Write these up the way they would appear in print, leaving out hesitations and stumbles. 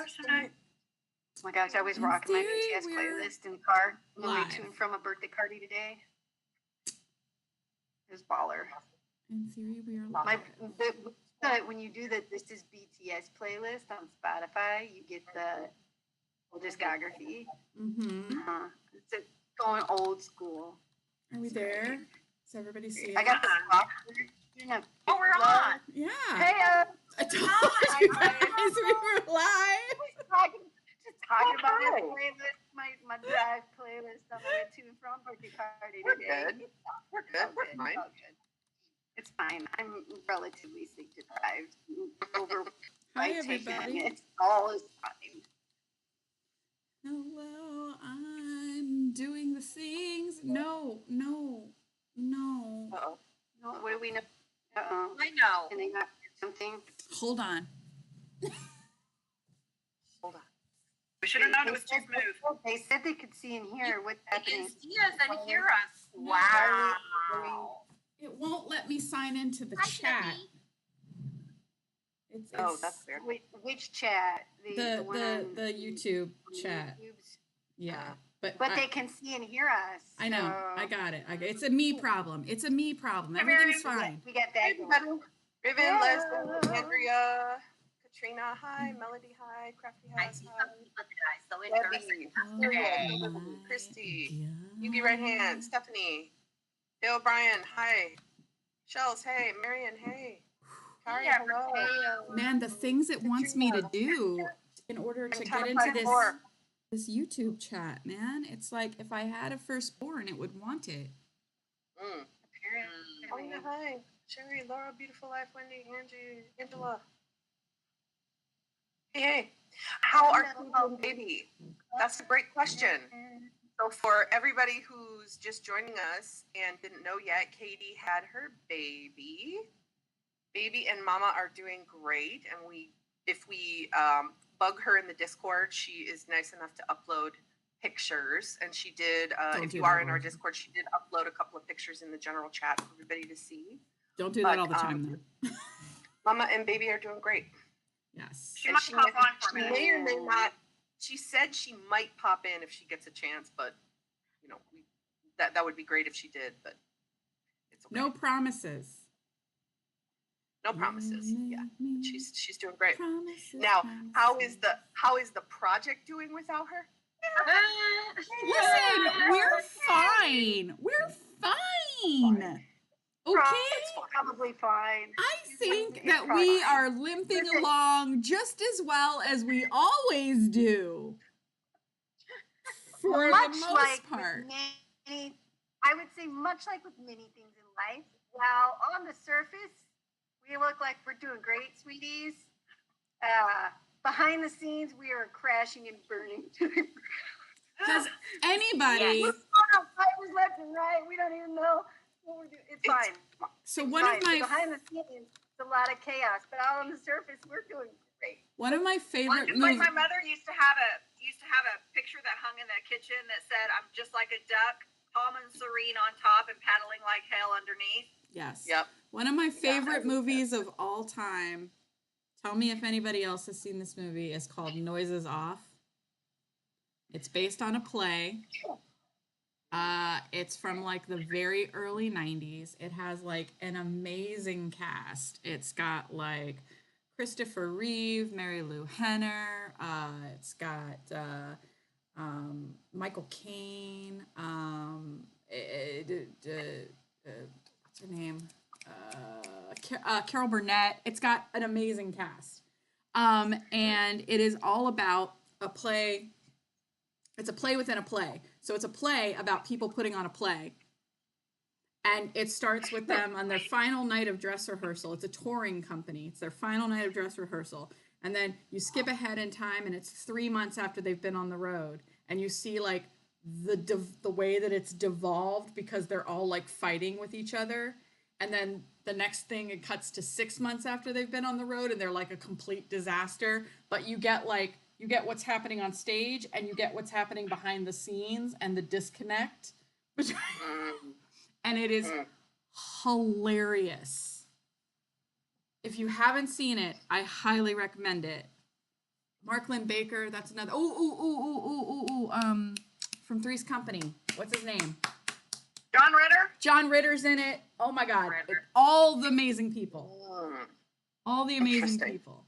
gosh, tonight. Oh my gosh, I always rock my BTS playlist in the car. On the way to and from a birthday party today. It was baller. In theory, we are live. When you do the This Is BTS playlist on Spotify, you get the whole discography. Mm-hmm. It's going old school. Are we there? Does everybody see it? I got the box. Oh, we're on. Yeah. Hey, I told you guys we were live. Just talking about my playlist, my drive playlist on the way to and from birthday party today. We're good. We're fine. It's fine. I'm relatively sleep deprived. Over Hi, everybody. It's all is fine. Hello, I'm doing the things. No. Uh-oh. No, what do we know? Uh-oh. I know. Can they not do something? Hold on. Hold on. We should have known it was too smooth. They said they could see and hear what's happening. They can see us and hear us. Wow. It won't let me sign into the chat. It's that's weird. Which chat? The YouTube chat. YouTube's. Yeah. But they can see and hear us. I know. So. I got it. It's a me problem. Everything's fine. We got that. Riven, Leslie, Andrea, Katrina, hi. Melody, hi. Crafty, hi. I see some people that I so interesting. Christy, Yugi, right hand. Stephanie, Dale O'Brien, hi. Shells, hey. Marion, hey. Kari, hello. Man, the things it wants me to do in order to get into this YouTube chat, man. It's like if I had a firstborn, it would want it. Oh, yeah, hi. Sherry, Laura, Beautiful Life, Wendy, Angie, Angela. Hey. How are you doing, baby? That's a great question. So for everybody who's just joining us and didn't know yet, Katie had her baby. Baby and mama are doing great. And if we bug her in the Discord, she is nice enough to upload pictures. And she did, if you are in our Discord, she did upload a couple of pictures in the general chat for everybody to see. Don't do that all the time, though. Mama and baby are doing great. Yes. She might pop on for a minute. May or may not. She said she might pop in if she gets a chance, but you know, that would be great if she did, but it's okay. No promises. No promises. Yeah. She's doing great. Promises, now, how is the project doing without her? Listen, we're fine. We're fine. Okay. It's probably fine. I think that we are limping along just as well as we always do. For the most part. I would say much like with many things in life, while on the surface, we look like we're doing great, sweeties. Behind the scenes, we are crashing and burning. Has anybody... We're on fires left and right. We don't even know what we're doing. It's fine. So it's one fine. of my... Behind the scenes, it's a lot of chaos. But out on the surface, we're doing great. One of my favorite movies... Like my mother used to have a picture that hung in the kitchen that said, "I'm just like a duck, calm and serene on top and paddling like hell underneath." Yes. Yep. One of my favorite movies of all time, tell me if anybody else has seen this movie, is called Noises Off. It's based on a play. It's from like the very early 90s. It has like an amazing cast. It's got like Christopher Reeve, Mary Lou Henner. It's got Michael Caine. What's her name? Carol Burnett. It's got an amazing cast. And it is all about a play. It's a play within a play. So it's a play about people putting on a play. And it starts with them on their final night of dress rehearsal. It's a touring company. It's their final night of dress rehearsal. And then you skip ahead in time, and it's 3 months after they've been on the road. And you see, like, the way that it's devolved because they're all, like, fighting with each other. And then the next thing, it cuts to 6 months after they've been on the road, and they're, like, a complete disaster. But you get what's happening on stage, and you get what's happening behind the scenes, and the disconnect. And it is hilarious. If you haven't seen it, I highly recommend it. Marklin Baker, that's another. From Three's Company. What's his name? John Ritter. John Ritter's in it. Oh my God. Ritter. All the amazing people. Mm. All the amazing Interesting. people.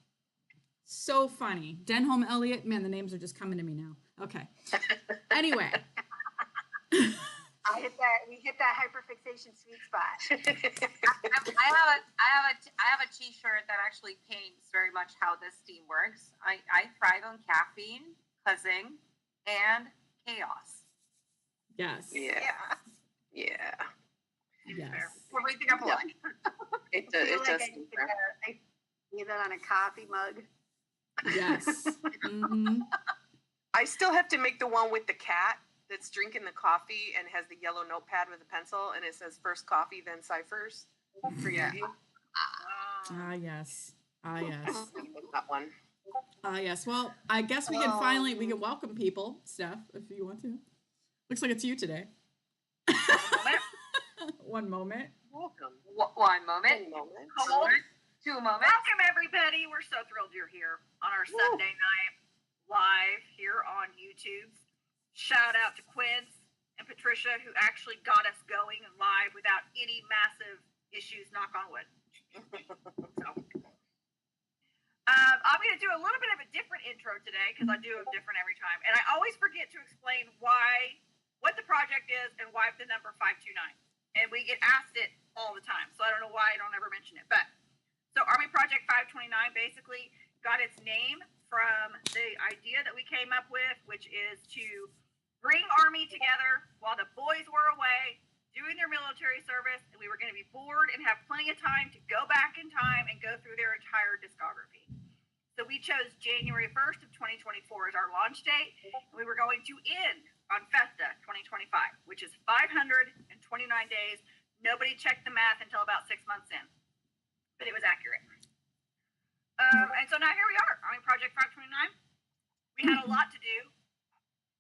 So funny. Denholm Elliott. Man, the names are just coming to me now. Okay. Anyway. We hit that hyperfixation sweet spot. I have a T-shirt that actually paints very much how this team works. I thrive on caffeine, cussing, and chaos. Yes. Yeah. Yeah. Yes. Everything up alike. It I does. feel It like does. I need that on a coffee mug. Yes. Mm-hmm. I still have to make the one with the cat that's drinking the coffee and has the yellow notepad with a pencil, and it says first coffee, then ciphers. For Yeah. you. Ah, yes. Ah, yes. That one. Ah, yes. Well, I guess we can welcome people, Steph, if you want to. Looks like it's you today. One moment. Welcome. One moment. One moment. Hold. 2 moments. Welcome, everybody. We're so thrilled you're here on our Sunday night live here on YouTube. Shout out to Quince and Patricia, who actually got us going and live without any massive issues, knock on wood. So, I'm going to do a little bit of a different intro today because I do them different every time. And I always forget to explain what the project is and why the number 529. And we get asked it all the time. So I don't know why I don't ever mention it. But so Army Project 529 basically got its name from the idea that we came up with, which is to bring Army together while the boys were away doing their military service, and we were going to be bored and have plenty of time to go back in time and go through their entire discography. So we chose January 1st of 2024 as our launch date, and we were going to end on Festa 2025, which is 529 days. Nobody checked the math until about 6 months in, but it was accurate. And so now here we are, Army Project 529. We had a lot to do.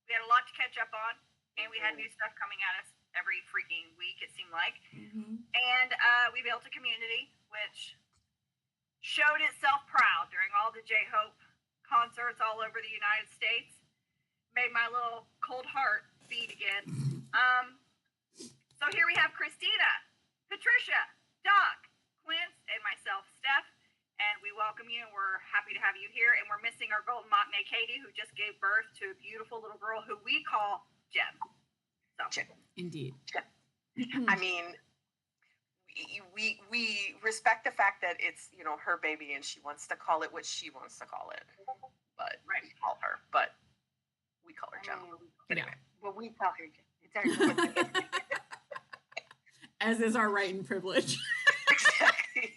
We had a lot to catch up on, and we had new stuff coming at us every freaking week, it seemed like. Mm-hmm. And we built a community which showed itself proud during all the J-Hope concerts all over the United States. Made my little cold heart beat again. So here we have Christina, Patricia, Doc, Quince, and myself, Steph. And we welcome you, and we're happy to have you here. And we're missing our golden matinee, Katie, who just gave birth to a beautiful little girl who we call Jem. So, Jem. Indeed. I mean, we respect the fact that it's, you know, her baby and she wants to call it what she wants to call it. But Right. we call her. But we call her Jem. Anyway. Well, we call her Jem. It's our As is our right and privilege. Exactly.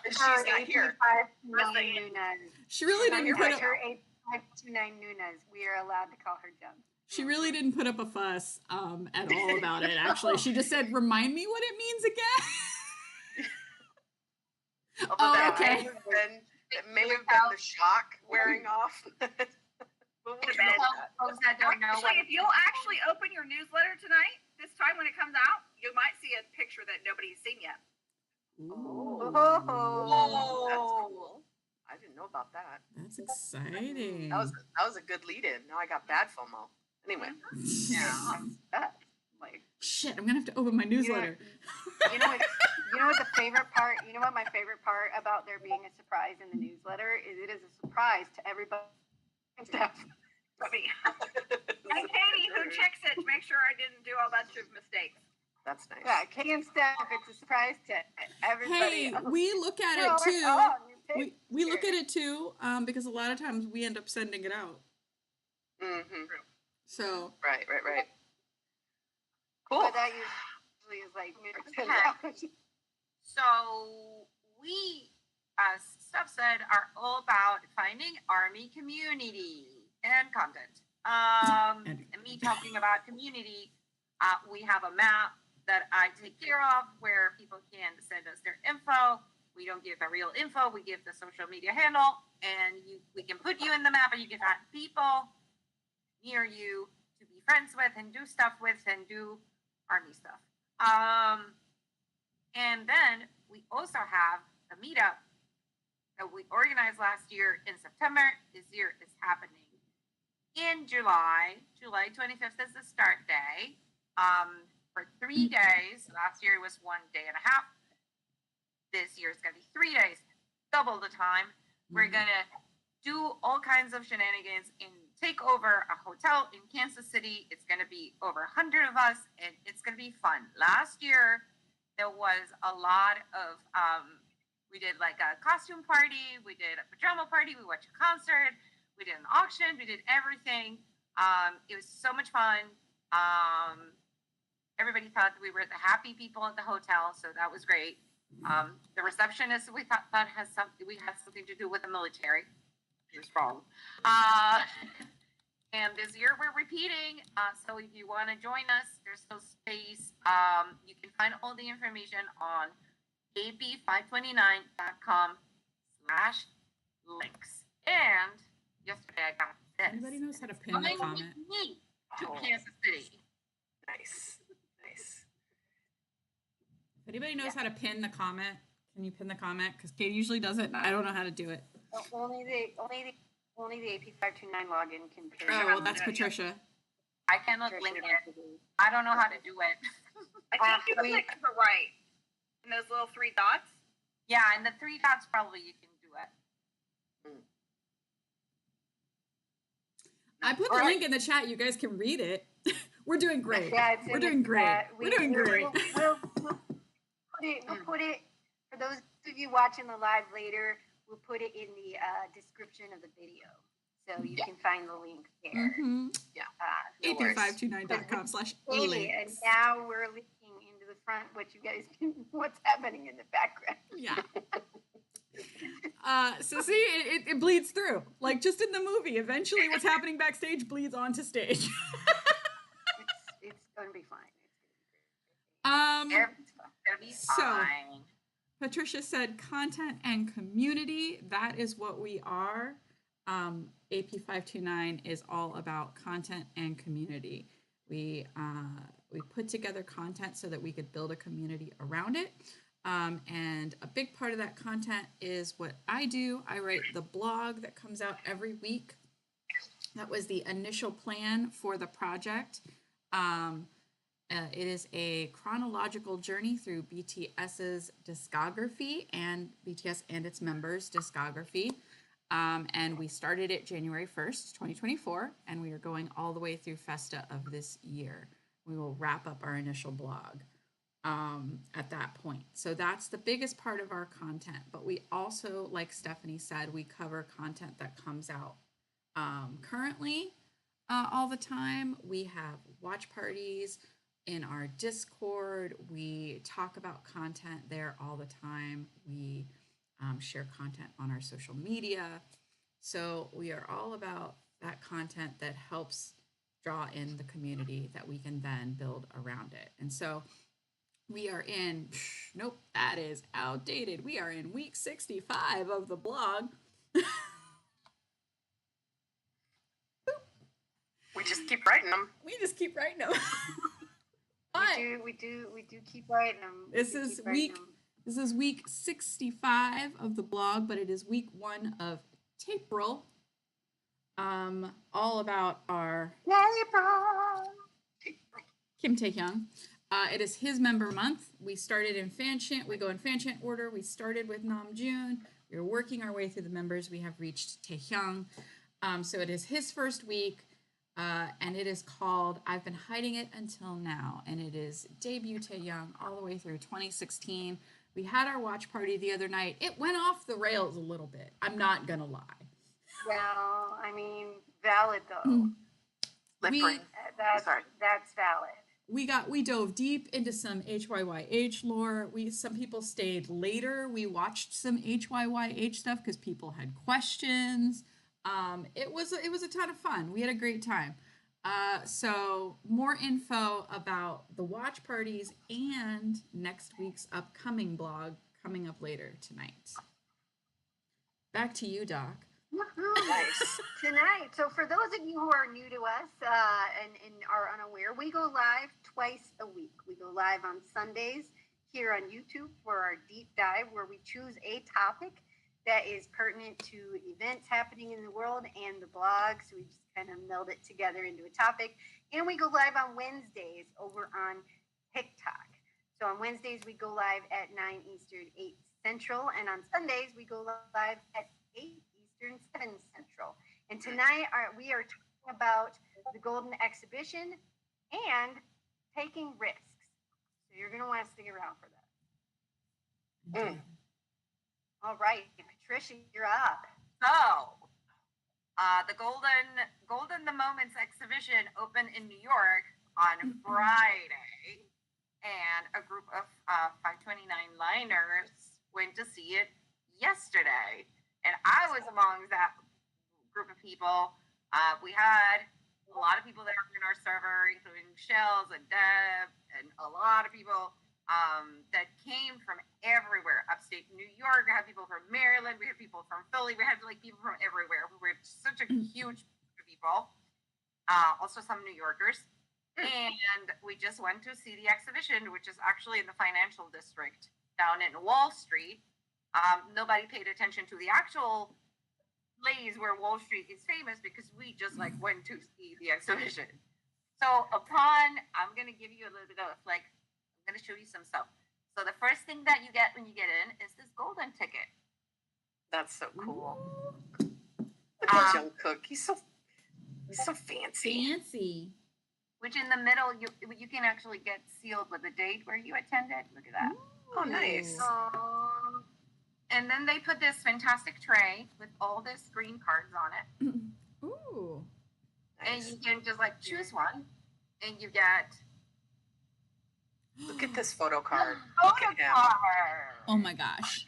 And she's not here. 529 Nunez. She really didn't put up. Her 8529 Nunez. We are allowed to call her Jem. She really didn't put up a fuss at all about it. Actually, she just said, "Remind me what it means again." Although that okay. may have been the shock wearing off. But we'll To go bed. with that. Folks that don't know Actually, if you'll actually open your newsletter tonight, this time when it comes out, you might see a picture that nobody's seen yet. Ooh, That's cool. I didn't know about that. that's exciting. That was a good lead-in. Now I got bad FOMO. Anyway. Yeah. Like, Shit, I'm gonna have to open my newsletter. you know what the favorite part? You know what my favorite part about there being a surprise in the newsletter is? It is a surprise to everybody. Steph. But me. And Katie, who checks it to make sure I didn't do a bunch of mistakes. That's nice. Yeah, Katie and Steph. It's a surprise to everybody. Hey, else. we look at Oh, it too. oh, you We look at it too because a lot of times we end up sending it out. Mm-hmm. So Right. Cool. But that usually is like So we, as Steph said, are all about finding Army community and content. And me talking about community, we have a map that I take care of where people can send us their info. We don't give the real info. We give the social media handle, and we can put you in the map, and you can find people near you to be friends with and do stuff with and do Army stuff. And then we also have a meetup that we organized last year in September. This year is happening in July. July 25th is the start day. For 3 days. Last year it was 1 day and a half. This year it's going to be 3 days, double the time. We're going to do all kinds of shenanigans and take over a hotel in Kansas City. It's going to be over 100 of us, and it's going to be fun. Last year there was a lot of, we did like a costume party, we did a pajama party, we watched a concert, we did an auction, we did everything. It was so much fun. Everybody thought that we were the happy people at the hotel, so that was great. The receptionist we thought had something to do with the military. It was wrong. And this year we're repeating. So if you want to join us, there's still space. You can find all the information on ap529.com/links. And yesterday I got this. Anybody knows how to pin the comment? To Kansas City. Nice. If anybody knows how to pin the comment, can you pin the comment? Because Kate usually does it, and I don't know how to do it. Only the AP529 login can pin. Oh, well, that's Patricia. I cannot link it. I don't know how to do it. I think you click to the right. And those little 3 dots. Yeah, and the 3 dots probably you can do it. I put the link in the chat. You guys can read it. We're doing great. Yeah, We're doing great. We're doing great. We'll put it, for those of you watching the live later, we'll put it in the description of the video. So you can find the link there. Mm-hmm. Yeah. ap529.com/links. And now we're linking into the front what you guys can, what's happening in the background. Yeah. So see, it bleeds through. Like just in the movie, eventually what's happening backstage bleeds onto stage. It's going to be fine. It's gonna be fine. Patricia said content and community. That is what we are. AP529 is all about content and community. We put together content so that we could build a community around it. And a big part of that content is what I do. I write the blog that comes out every week. That was the initial plan for the project. It is a chronological journey through BTS's discography and BTS and its members' discography. And we started it January 1st, 2024, and we are going all the way through Festa of this year. We will wrap up our initial blog at that point. So that's the biggest part of our content. But we also, like Stephanie said, we cover content that comes out currently all the time. We have watch parties in our Discord. We talk about content there all the time. We share content on our social media. So we are all about that content that helps draw in the community that we can then build around it. And so we are in, nope, that is outdated. We are in week 65 of the blog. We just keep writing them. We just keep writing them. We do keep writing them. This is week 65 of the blog, but it is week 1 of April. All about our Kim Taehyung. It is his member month. We started in fan chant. We go in fan chant order. We started with Namjoon. We are working our way through the members. We have reached Taehyung. So it is his first week. And it is called I've Been Hiding It Until Now. And it is debut Taehyung all the way through 2016. We had our watch party the other night. It went off the rails a little bit. I'm not going to lie. Well, I mean, valid though. That's valid. We dove deep into some HYYH lore. Some people stayed later. We watched some HYYH stuff because people had questions. It was a ton of fun. We had a great time. So more info about the watch parties and next week's upcoming blog coming up later tonight. Back to you, Doc. Nice. Tonight. So for those of you who are new to us and are unaware, we go live twice a week. We go live on Sundays here on YouTube for our deep dive where we choose a topic that is pertinent to events happening in the world and the blog. So we just kind of meld it together into a topic. And we go live on Wednesdays over on TikTok. So on Wednesdays, we go live at 9 Eastern, 8 Central. And on Sundays, we go live at 8 Eastern, 7 Central. And tonight, we are talking about the Golden Exhibition and taking risks. So you're going to want to stick around for that. All right, Patricia, you're up. So, the Golden the Moments exhibition opened in New York on Friday, and a group of 529 liners went to see it yesterday, and I was among that group of people. We had a lot of people there in our server, including Shells and Deb, and a lot of people that came from everywhere. Upstate New York, we had people from Maryland, we had people from Philly, we had like people from everywhere. We were such a huge group of people. Also some New Yorkers. And we just went to see the exhibition, which is actually in the financial district down in Wall Street. Nobody paid attention to the actual place where Wall Street is famous because we just like went to see the exhibition. So I'm going to give you a little bit of like, I'm going to show you some stuff. So the first thing that you get when you get in is this golden ticket. That's so cool. Look at Jungkook. He's so fancy. Fancy. Which in the middle, you can actually get sealed with the date where you attended. Look at that. Oh, nice. And then they put this fantastic tray with all these green cards on it. Ooh. And you can just like choose one. And you get... Look at this photo card. Photo Look at him. card. Oh my gosh.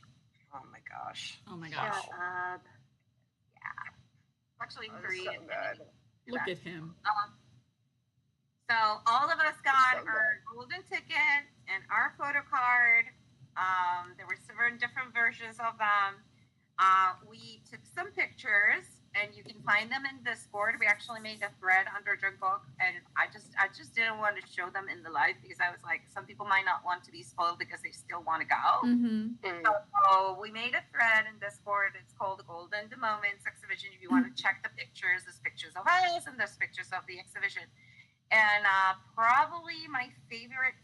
Oh my gosh. Oh my gosh. Shut up. Actually, That is three. so good. Look at him. So all of us got So our golden ticket and our photo card. There were several different versions of them. We took some pictures, and you can find them in Discord. We actually made a thread under Jungkook, and I just didn't want to show them in the live because I was like, some people might not want to be spoiled because they still want to go. So we made a thread in Discord. It's called the Golden the Moments exhibition. If you want to check the pictures, there's pictures of us and there's pictures of the exhibition. And probably my favorite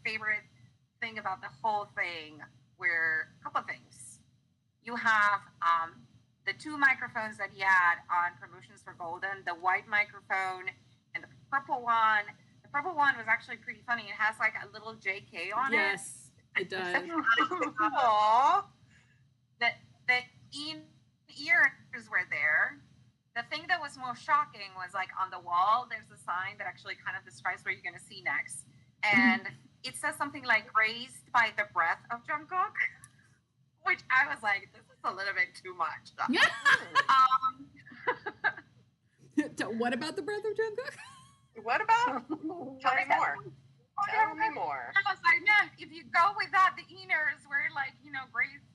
thing about the whole thing were a couple of things. You have the two microphones that he had on promotions for Golden, the white microphone and the purple one. The purple one was actually pretty funny. It has like a little JK on it. Yes, it does. Aww. The ears were there. The thing that was most shocking was like on the wall, there's a sign that actually kind of describes where you're going to see next. And it says something like raised by the breath of Jungkook, which I was like, this is a little bit too much. What about the breath of Jungkook? What about? Tell me more. Tell me more. I was like, no, if you go with that, the ears were like, you know, raised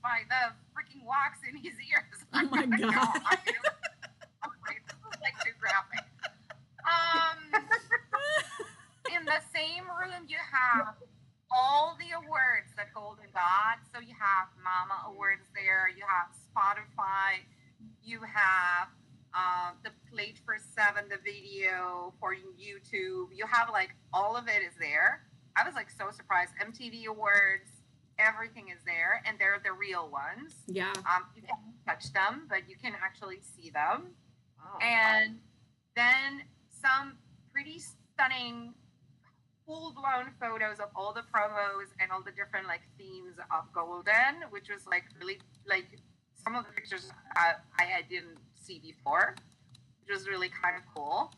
by the freaking wax in his ears. Oh my God. This is like too graphic. In the same room, you have all the awards that Golden got. So you have Mama Awards there. You have Spotify. You have the Plate for 7, the video for YouTube. You have like all of it is there. I was like so surprised. MTV Awards, everything is there, and they're the real ones. Yeah. You can't touch them, but you can actually see them. Oh, And then some pretty stunning full-blown photos of all the promos and all the different like themes of Golden, which was like really like some of the pictures I didn't see before, which was really kind of cool.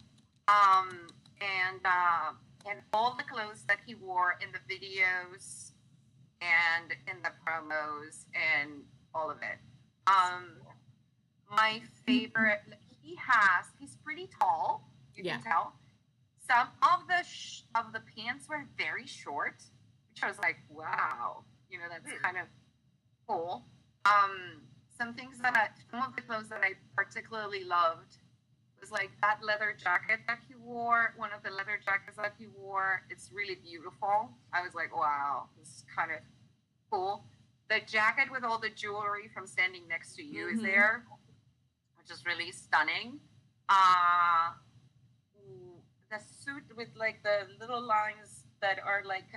And all the clothes that he wore in the videos and in the promos and all of it. My favorite, he's pretty tall, you can tell. Some of the pants were very short, which I was like, wow, you know, that's kind of cool. Some of the clothes that I particularly loved was like that leather jacket that he wore, one of the leather jackets that he wore. It's really beautiful. I was like, wow, this is kind of cool. The jacket with all the jewelry from Standing Next to You is Mhm. there, which is really stunning. Uh, the suit with like the little lines that are like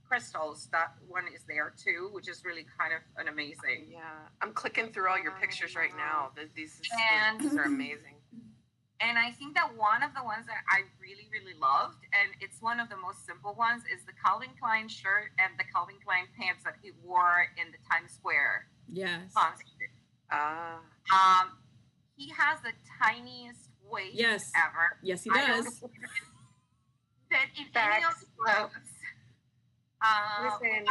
crystals, that one is there too, which is really kind of an amazing. Yeah, I'm clicking through all your pictures right now. These And are amazing. And I think that one of the ones that I really, really loved, and it's one of the most simple ones, is the Calvin Klein shirt and the Calvin Klein pants that he wore in the Times Square Yes. concert. He has the tiniest waist Yes. ever. Yes, he I don't does. fit in any of his clothes. Listen,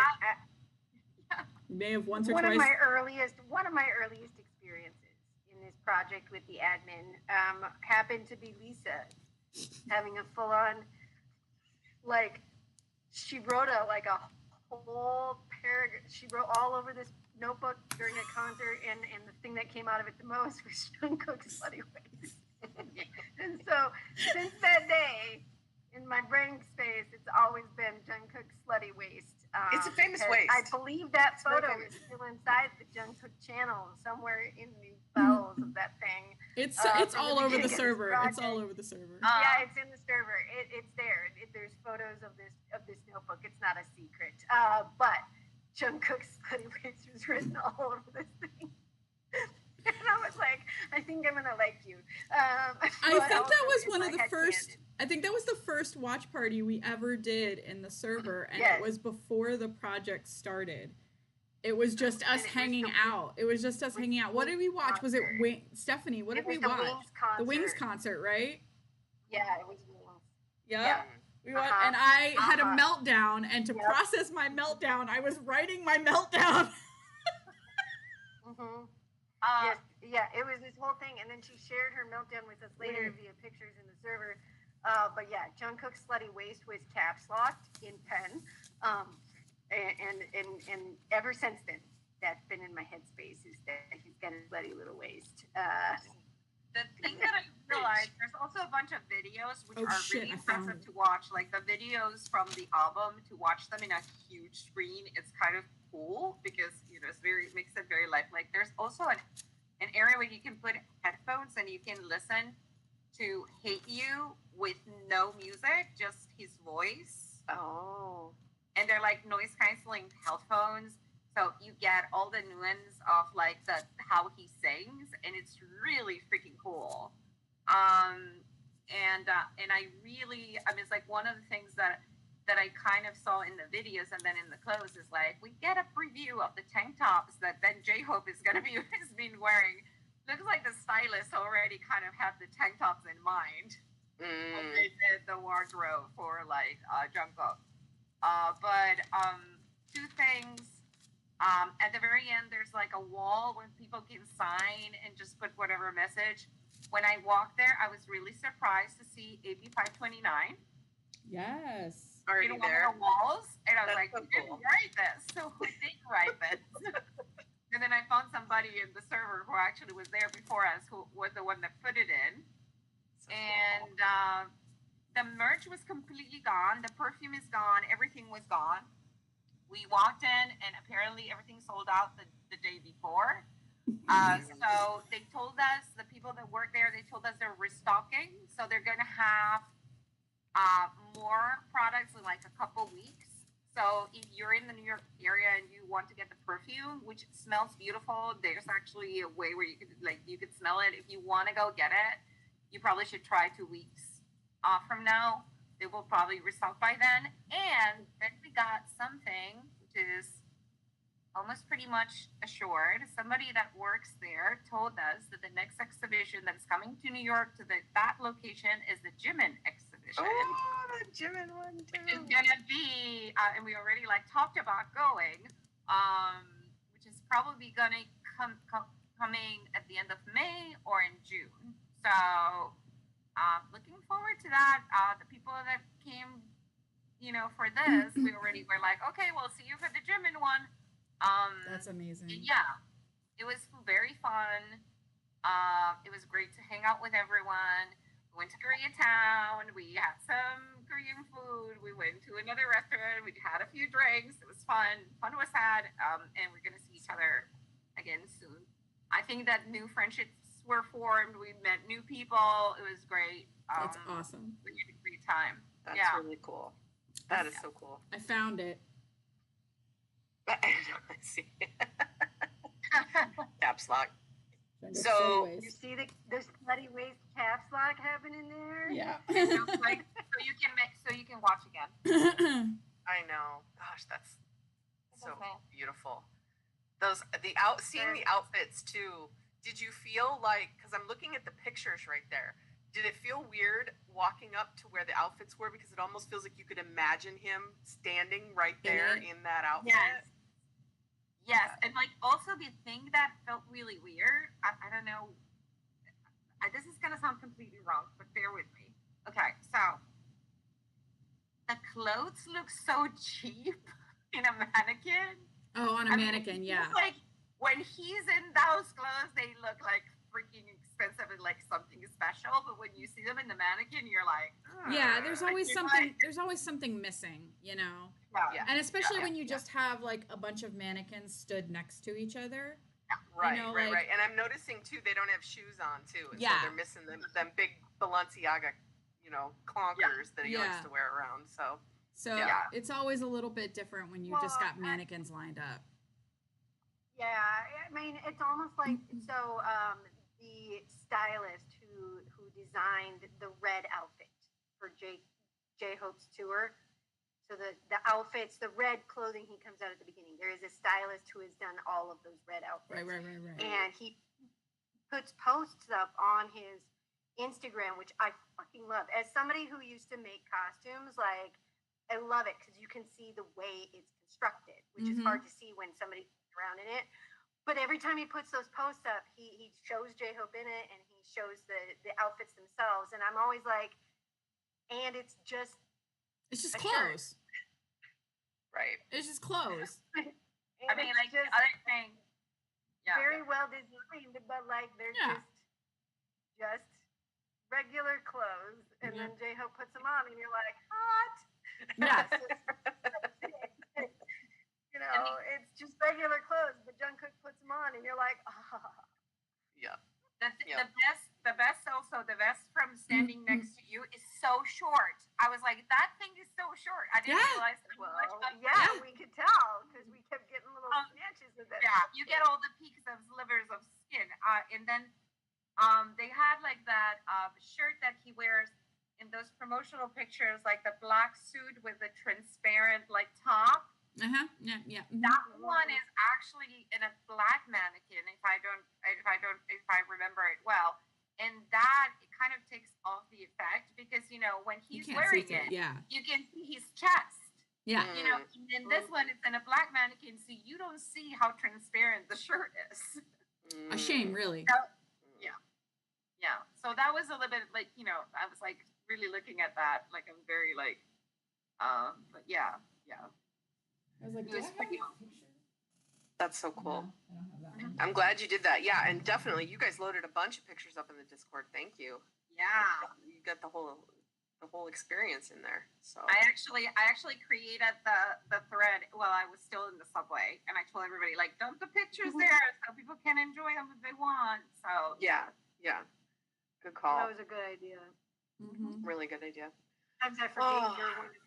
You may have once or one twice. of my earliest experiences in this project with the admin happened to be Lisa having a full-on, like, she wrote a whole paragraph. She wrote all over this notebook during a concert, and the thing that came out of it the most was Jungkook's slutty waist. And so since that day, in my brain space, it's always been Jungkook's slutty waist. It's a famous waist. I believe that photo is still inside the Jungkook channel, somewhere in the bowels of that thing. It's from all the over the beginning of this server. It's project. all over the server. Yeah, it's in the server. It's there. There's photos of this notebook. It's not a secret. But Jungkook's slutty waist was written all over this thing. And I was like, I think I'm gonna like you. I think that was one of the first. I think that was the first watch party we ever did in the server, and Yes. it was before the project started. It was just us hanging out. It was just us hanging out. What did we watch? Was it Stephanie? What did we watch? The Wings concert, right? Yeah, it was Wings. Yep. Yeah. We went, and I had a meltdown, and to process my meltdown, I was writing my meltdown. Mm-hmm. Yes, it was this whole thing, and then she shared her meltdown with us later via pictures in the server. But yeah, Jungkook's slutty waist was caps locked in pen, and ever since then, that's been in my headspace, is that he's got a slutty little waist. The thing that I realized, there's also a bunch of videos which are really I found impressive to watch. Like the videos from the album, to watch them in a huge screen, it's kind of cool because it makes it very lifelike. There's also an area where you can put headphones and you can listen to "Hate You" with no music, just his voice. Oh. And they're like noise canceling headphones, so you get all the nuance of like how he sings, and it's really freaking cool. And I really, it's like one of the things that I kind of saw in the videos and then in the clothes is like, we get a preview of the tank tops that then J-Hope has been wearing. Looks like the stylist already kind of had the tank tops in mind when they did the wardrobe for like Jungkook. But two things. At the very end, there's like a wall where people can sign and just put whatever message. When I walked there, I was really surprised to see AB 529. Yes. Already In one there. of the walls, and I was That's like, so "Who didn't cool. write this? So who did write this?" And then I found somebody in the server who actually was there before us, who was the one that put it in. And the merch was completely gone. The perfume is gone. Everything was gone. We walked in, and apparently everything sold out the day before. So they told us, the people that work there, they told us they're restocking. So they're going to have more products in like a couple weeks. So if you're in the New York area and you want to get the perfume, which smells beautiful, there's actually a way where you could smell it. If you want to go get it, you probably should try 2 weeks from now. They will probably restock by then. And then we got something which is almost pretty much assured. Somebody that works there told us that the next exhibition that is coming to New York to that location is the Jimin exhibition. Oh, the Jimin one too. Which is gonna be, and we already talked about going, which is probably gonna coming at the end of May or in June. So, looking forward to that. The people that came, for this, we already were like, okay, we'll see you for the Jimin one. That's amazing. Yeah, it was very fun. It was great to hang out with everyone. We went to Koreatown. We had some Korean food. We went to another restaurant. We had a few drinks. It was fun. Fun was had. And we're gonna see each other again soon. I think that new friendships were formed. We met new people. It was great. That's awesome. We had a great time. That's Yeah. really cool. That is so cool. I found it. I see. Caps lock. So You see the slutty waist caps lock happening there? yeah. Like, so you can watch again. I know. Gosh, that's so Okay. beautiful. Seeing the outfits too. Did you feel like, because I'm looking at the pictures right there, did it feel weird walking up to where the outfits were? Because it almost feels like you could imagine him standing right there in that outfit. Yes, and like also the thing that felt really weird. I don't know. This is gonna sound completely wrong, but bear with me. Okay, so the clothes look so cheap in a mannequin. Oh, on a mannequin, yeah. Like when he's in those clothes, they look like freaking expensive and like something special. But when you see them in the mannequin, you're like, yeah. There's always you're something. like- There's always something missing, you know. Yeah. And especially Yeah. when you just have like a bunch of mannequins stood next to each other. Right, know, right, like- right. And I'm noticing too, they don't have shoes on too. And Yeah. so they're missing them big Balenciaga, clonkers that he likes Yeah. to wear around. So So Yeah. it's always a little bit different when you just got mannequins lined up. Yeah, I mean, it's almost like so. The stylist who designed the red outfit for J Hope's tour. So the outfits, the red clothing he comes out at the beginning. There is a stylist who has done all of those red outfits. Right. And he puts posts up on his Instagram, which I fucking love. As somebody who used to make costumes, like I love it because you can see the way it's constructed, which is hard to see when somebody's around in it. But every time he puts those posts up, he shows J-Hope in it and he shows the outfits themselves. And I'm always like, and it's just It's just a shirt. clothes. right. It's just clothes. I mean, it's like the just other thing. Yeah. very well designed, but like they're Yeah. just regular clothes. And Yeah. then J-Hope puts them on and you're like, hot. Yes. It's just regular clothes, but Jungkook puts them on, and you're like, ah. Yeah. The best also, the vest from standing next to you is so short. I was like, that thing is so short. I didn't Yeah. realize that Well, much of yeah, we could tell because we kept getting little snatches of that. Yeah, you get all the peaks of slivers of skin. And then they had like that shirt that he wears in those promotional pictures, like the black suit with the transparent like top. Yeah. That one is actually in a black mannequin, if I remember it well. And that it kind of takes off the effect because when You he's can't wearing see through it, Yeah. you can see his chest. Yeah. And then this one it's in a black mannequin, so you don't see how transparent the shirt is. A shame, really. Yeah. So that was a little bit like, I was like really looking at that, like I'm very like, but yeah. I was like, It was pretty That's so cool. No, I don't have that one. I'm glad you did that. Yeah, and definitely you guys loaded a bunch of pictures up in the Discord. Thank you. Yeah. You got the whole experience in there. So I actually created the thread while I was still in the subway, and I told everybody like dump the pictures there so people can enjoy them if they want. So yeah. Good call. That was a good idea. Really good idea. Sometimes I forget you're one of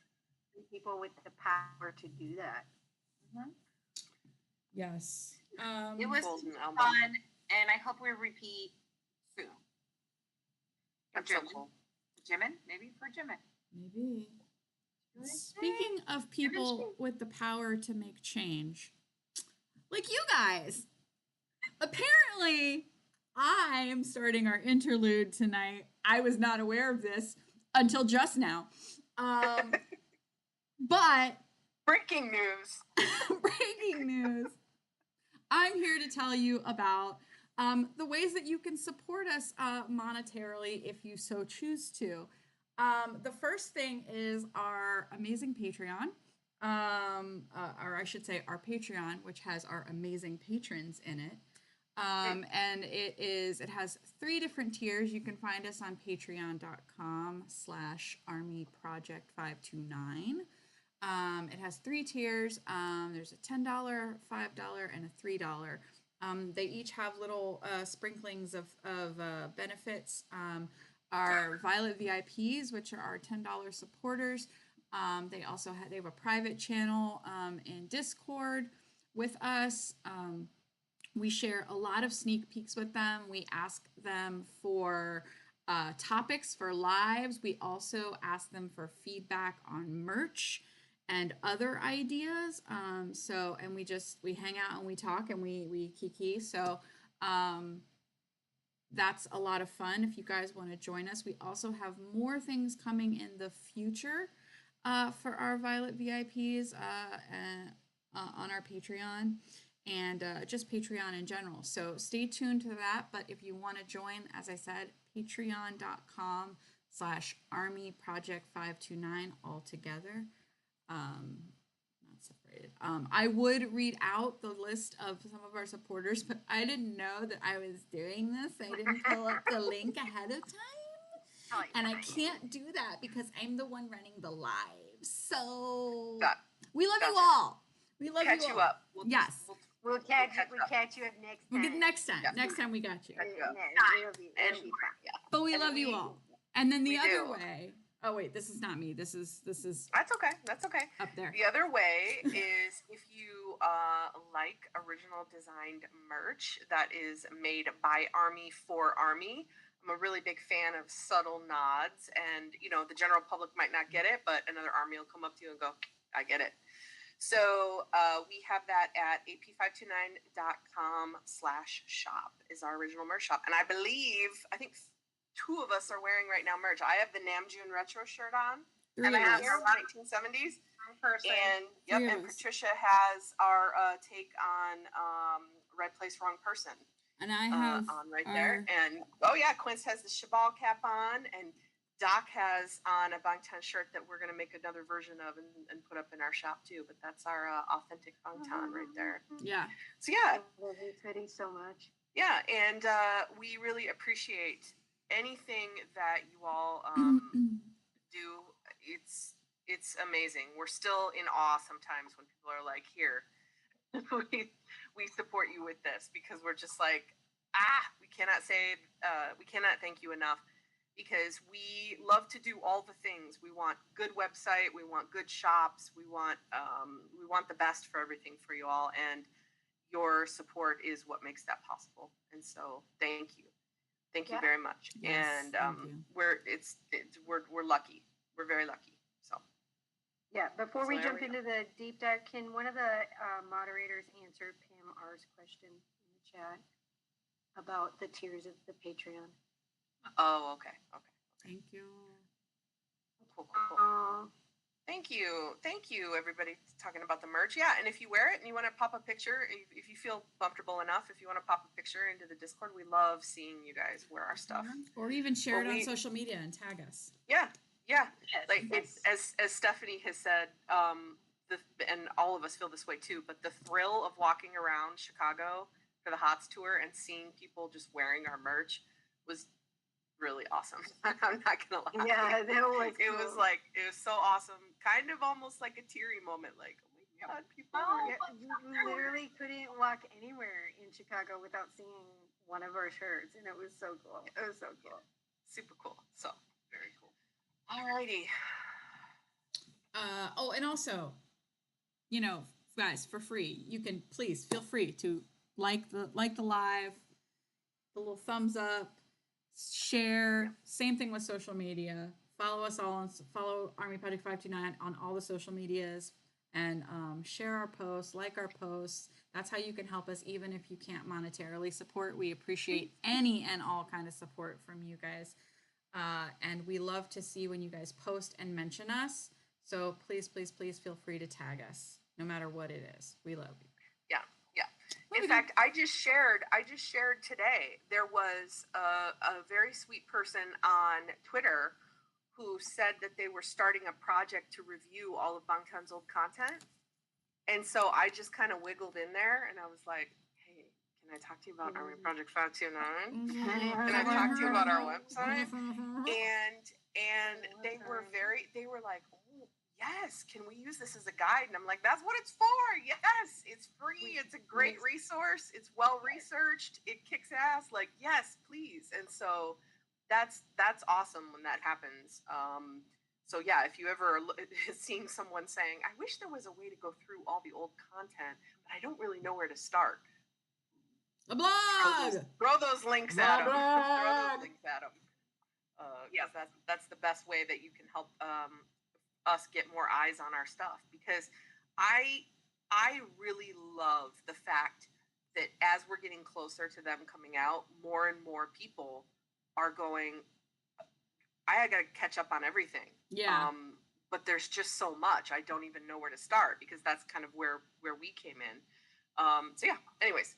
the people with the power to do that. Yes. it was Golden album. fun, and I hope we repeat soon. That's so cool. Jimin, maybe for Jimin. Maybe. Speaking of people with the power to make change, like you guys, apparently I am starting our interlude tonight. I was not aware of this until just now. But Breaking news. breaking news. I'm here to tell you about the ways that you can support us monetarily if you so choose to. The first thing is our amazing Patreon, or I should say our Patreon, which has our amazing patrons in it. And it has 3 different tiers. You can find us on patreon.com/armyproject529. It has 3 tiers. There's a $10, $5, and a $3. They each have little sprinklings of benefits. Our Violet VIPs, which are our $10 supporters, they have a private channel in Discord with us. We share a lot of sneak peeks with them. We ask them for topics for lives. We also ask them for feedback on merch and other ideas. And we hang out and we talk and we kiki. So that's a lot of fun if you guys want to join us. We also have more things coming in the future for our Violet VIPs on our Patreon. And just Patreon in general. So stay tuned to that. But if you want to join, as I said, patreon.com/armyproject529 all together. Not separated. I would read out the list of some of our supporters, but I didn't know that I was doing this. I didn't pull up the link ahead of time. And I can't do that because I'm the one running the live. So we love you all. We love Catch you all. up. Yes. We'll catch you up next time. We'll get next time. Yeah. Next time we got you. It'll be fun. But we love you all. And then the we other do. way. Oh wait, this is not me. This is That's okay. That's okay. up there. The other way is if you like original designed merch that is made by Army for Army. I'm a really big fan of subtle nods, and the general public might not get it, but another Army will come up to you and go, "I get it." So we have that at ap529.com/shop is our original merch shop. And I think 2 of us are wearing right now merch. I have the Namjoon Retro shirt on. 3 And I of have us. our 1970s. Person. And 3 of and us. Patricia has our take on Right Place, Wrong Person And I have on right there. And Quince has the Shabal cap on, and Doc has on a Bangtan shirt that we're going to make another version of and put up in our shop too. But that's our authentic Bangtan right there. Yeah. So yeah, I love this hoodie so much. yeah, and we really appreciate anything that you all do. It's amazing. We're still in awe sometimes when people are like, "Here, we support you with this," because we're just like, we cannot thank you enough. Because we love to do all the things. We want good website, we want good shops, we want the best for everything for you all, and your support is what makes that possible. And so, thank you very much. Yes, and thank you. we're lucky. We're very lucky. So Yeah, before So we there jump we go. into the deep dive, can one of the moderators answer Pam R's question in the chat about the tiers of the Patreon? Oh, okay. Thank you. Cool. Thank you, everybody talking about the merch. Yeah, and if you wear it and you want to pop a picture, if you feel comfortable enough, if you want to pop a picture into the Discord, we love seeing you guys wear our stuff. Or even share Well, it on we- social media and tag us. Yeah. Yes, Like yes. it's as Stephanie has said, and all of us feel this way too. But the thrill of walking around Chicago for the HOTS tour and seeing people just wearing our merch was really awesome. I'm not gonna lie. Yeah, that was It cool. was so awesome, kind of almost like a teary moment. Like, oh my God, people are. Yeah, you literally couldn't walk anywhere in Chicago without seeing one of our shirts, and it was so cool. It was so cool. Super cool. So very cool. Alrighty. And also, guys, for free, you can please feel free to like the live, the little thumbs up, share. Same thing with social media. Follow us all follow Army Project 529 on all the social medias, and share our posts, like our posts. That's how you can help us, even if you can't monetarily support. We appreciate any and all kind of support from you guys. And we love to see when you guys post and mention us. So please feel free to tag us, no matter what it is. We love you. In fact, I just shared today. There was a very sweet person on Twitter who said that they were starting a project to review all of Bangtan's old content. And so I just kind of wiggled in there and I was like, hey, can Can I talk to you about Army Project 529? Can Can I talk to you about our website? And they were like, oh, yes, can we use this as a guide? And I'm like, that's what it's for. Yes, it's free. It's a great resource. It's well researched. It kicks ass. Like, yes, please. And so that's awesome when that happens. So yeah, if you ever seeing someone saying, I wish there was a way to go through all the old content, but I don't really know where to start. A blog. Throw those links at them. Throw those links at them. Yes, that's the best way that you can help us get more eyes on our stuff, because I really love the fact that as we're getting closer to them coming out, more and more people are going, I gotta catch up on everything. Yeah. But there's just so much. I don't even know where to start, because that's kind of where we came in. So yeah, anyways,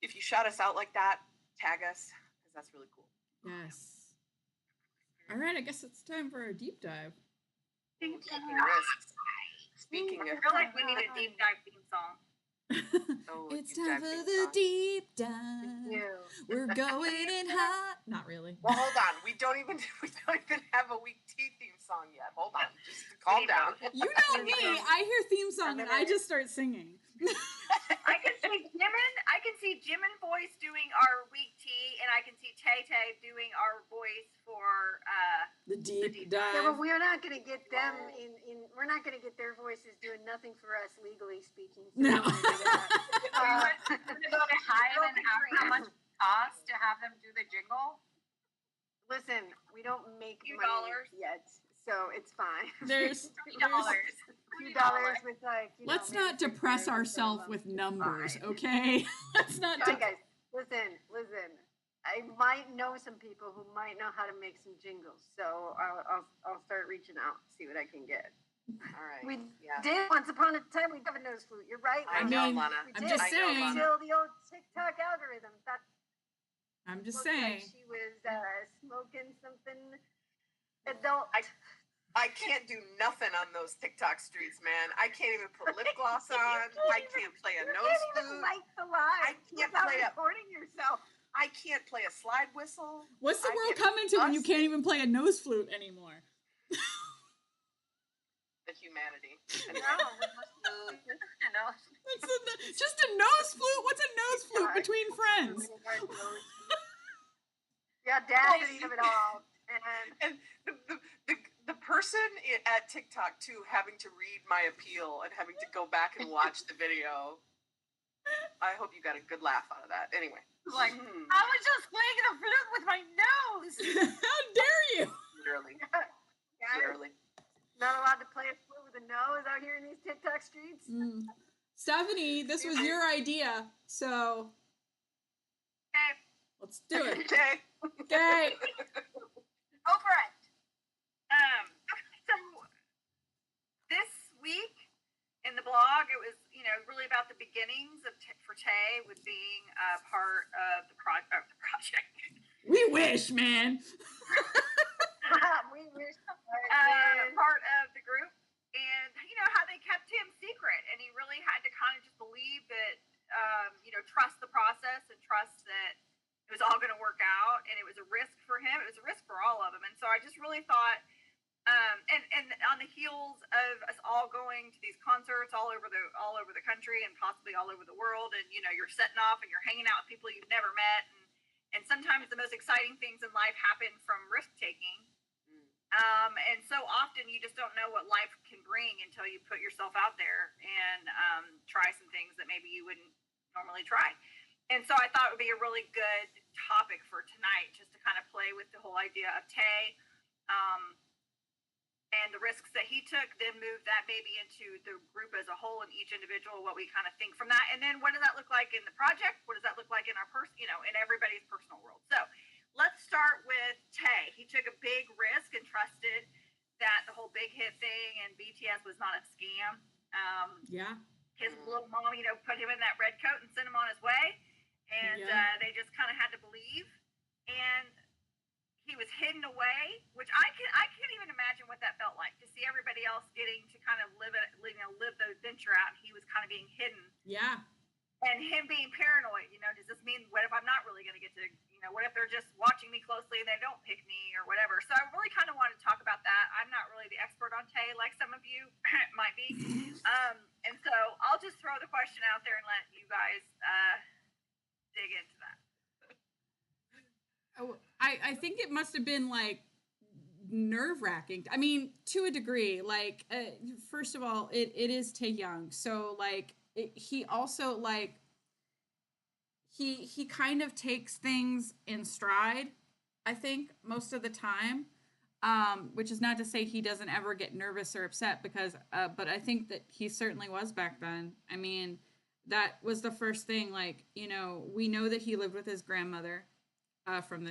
if you shout us out like that, tag us, because that's really cool. Yes. All right, I guess it's time for a deep dive. Speaking I of, feel like we need a deep dive theme song. It's time for the deep dive. Yeah. We're going in hot. Not really. Well, hold on. We don't even have a week tea theme song yet. Hold on. Just calm down. You know me. I hear theme song and I just start singing. I can see Jim and Voice doing our week tea, and I can see Tay Tay doing our voice for the deep Yeah, dive. but we're not gonna get them we're not gonna get their voices doing nothing for us legally speaking. So No. We're gonna go to Hive and ask how much it costs to have them do the jingle. Listen, we don't make Few money dollars. yet, so it's fine. There's $3. $2 with like. Let's not depress ourselves with numbers, okay? Let's not. Hey guys, listen. I might know some people who might know how to make some jingles, so I'll start reaching out, see what I can get. All right. We Yeah. did once upon a time. We have a nose flute. You're right. I I know, mean, Lana. I'm just saying. Until the old TikTok algorithm. That I'm just looked saying. like she was smoking something adult. I can't do nothing on those TikTok streets, man. I can't even put lip gloss on. I can't play a You nose can't even flute. light the live. I can't without play a- recording yourself. I can't play a slide whistle. What's the I world get coming to when you can't busted. even play a nose flute anymore? The humanity. Just a nose flute? What's a nose flute between friends? Yeah, audacity of it all. And the person at TikTok too, having to read my appeal and having to go back and watch the video. I hope you got a good laugh out of that. Anyway, Like, I was just playing the flute with my nose. How dare you? literally, Guys, literally. not allowed to play a flute with a nose out here in these TikTok streets. Stephanie, this was your idea, so Okay, let's do it. Okay. Okay. go for it. So this week in the blog, it was really about the beginnings of for Tay with being part of the project. We wish, man. We wish. Part of the group, and how they kept him secret, and he really had to kind of just believe that, trust the process and trust that it was all going to work out, and it was a risk for him. It was a risk for all of them, and so I just really thought, and on the heels of us all going to these concerts all over the country and possibly all over the world, and you're setting off and you're hanging out with people you've never met, and sometimes the most exciting things in life happen from risk taking. And so often you just don't know what life can bring until you put yourself out there and try some things that maybe you wouldn't normally try. And so I thought it would be a really good topic for tonight, just to kind of play with the whole idea of Tay and the risks that he took, then move that maybe into the group as a whole and each individual, what we kind of think from that. And then what does that look like in the project? What does that look like in our in everybody's personal world? So let's start with Tay. He took a big risk and trusted that the whole big hit thing and BTS was not a scam. Yeah. His little mom, put him in that red coat and sent him on his way. And they just kind of had to believe. And he was hidden away, which I can't even imagine what that felt like, to see everybody else getting to kind of live the adventure out, and he was kind of being hidden. Yeah. and him being paranoid, does this mean, what if I'm not really going to get to, what if they're just watching me closely and they don't pick me or whatever? So I really kind of want to talk about that. I'm not really the expert on Tay like some of you might be. And so I'll just throw the question out there and let you guys dig into that. Oh, I think it must have been like nerve-wracking. I mean, to a degree. Like, first of all, it is Taehyung, so like he also like he kind of takes things in stride, I think, most of the time. Which is not to say he doesn't ever get nervous or upset, because but I think that he certainly was back then. I mean, that was the first thing. Like, we know that he lived with his grandmother from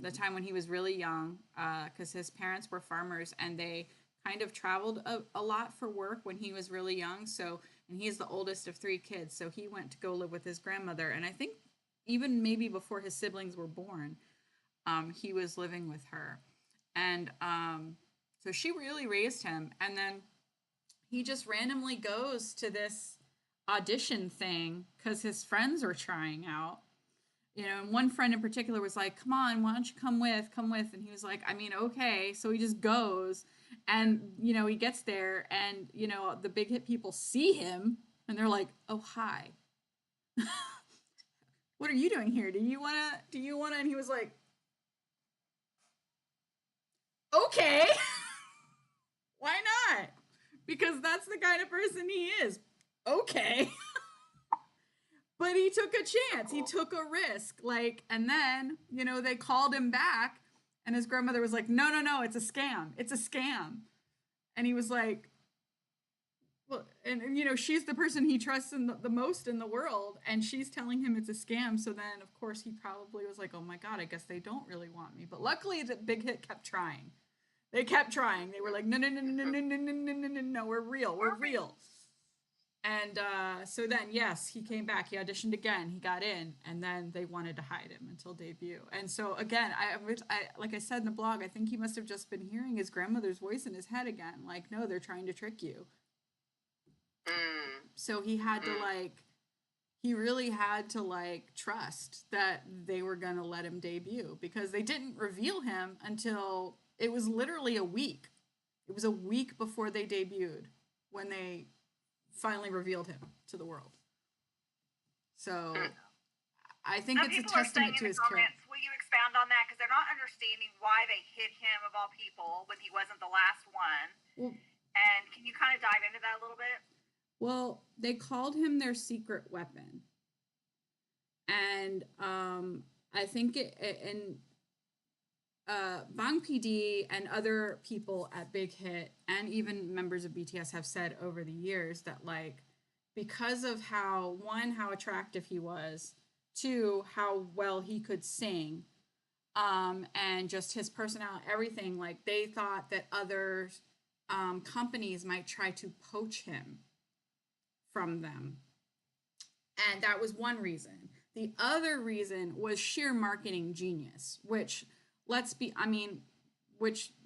the time when he was really young, because his parents were farmers and they kind of traveled a lot for work when he was really young. So, and he's the oldest of 3 kids, so he went to go live with his grandmother. And I think even maybe before his siblings were born, he was living with her. And so she really raised him. And then he just randomly goes to this audition thing because his friends are trying out. And one friend in particular was like, come on, why don't you come with? And he was like, I mean, okay. So he just goes, and, he gets there, and, the big hit people see him, and they're like, oh, hi. What are you doing here? Do you wanna? And he was like, okay. Why not? Because that's the kind of person he is. Okay. But he took a chance. He took a risk. Like, and then, they called him back, and his grandmother was like, no, it's a scam. It's a scam. And he was like, well, and she's the person he trusts the most in the world, and she's telling him it's a scam. So then, of course, he probably was like, oh my God, I guess they don't really want me. But luckily, the Big Hit kept trying. They kept trying. They were like, no, we're real. And so then, yes, he came back. He auditioned again. He got in, and then they wanted to hide him until debut. And so again, I like I said in the blog, I think he must have just been hearing his grandmother's voice in his head again. Like, no, they're trying to trick you. So he had to he really had to trust that they were gonna let him debut, because they didn't reveal him until it was literally a week. It was a week before they debuted when they finally revealed him to the world. So I think it's a testament to his character. Will you expound on that? Because they're not understanding why they hid him, of all people, when he wasn't the last one. Well, and can you kind of dive into that a little bit? Well, they called him their secret weapon. And I think Bang PD and other people at Big Hit and even members of BTS have said over the years that because of how attractive he was, 2, how well he could sing, and just his personality, everything, they thought that other companies might try to poach him from them. And that was one reason. The other reason was sheer marketing genius, which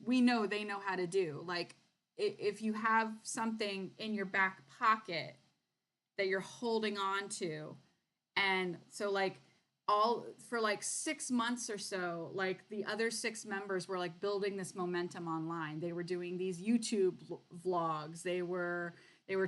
we know they know how to do. If you have something in your back pocket that you're holding on to, and so for 6 months or so, the other 6 members were building this momentum online. They were doing these YouTube vlogs. They were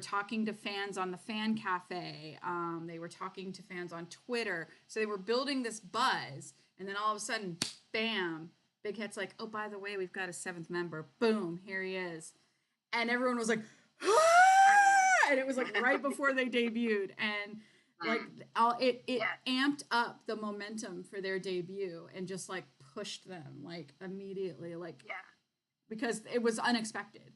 talking to fans on the fan cafe. They were talking to fans on Twitter. So they were building this buzz, and then all of a sudden, bam, Big Hit's like, oh, by the way, we've got a 7th member. Boom, here he is. And everyone was like, ah! And it was right before they debuted. And it amped up the momentum for their debut and just pushed them immediately, because it was unexpected.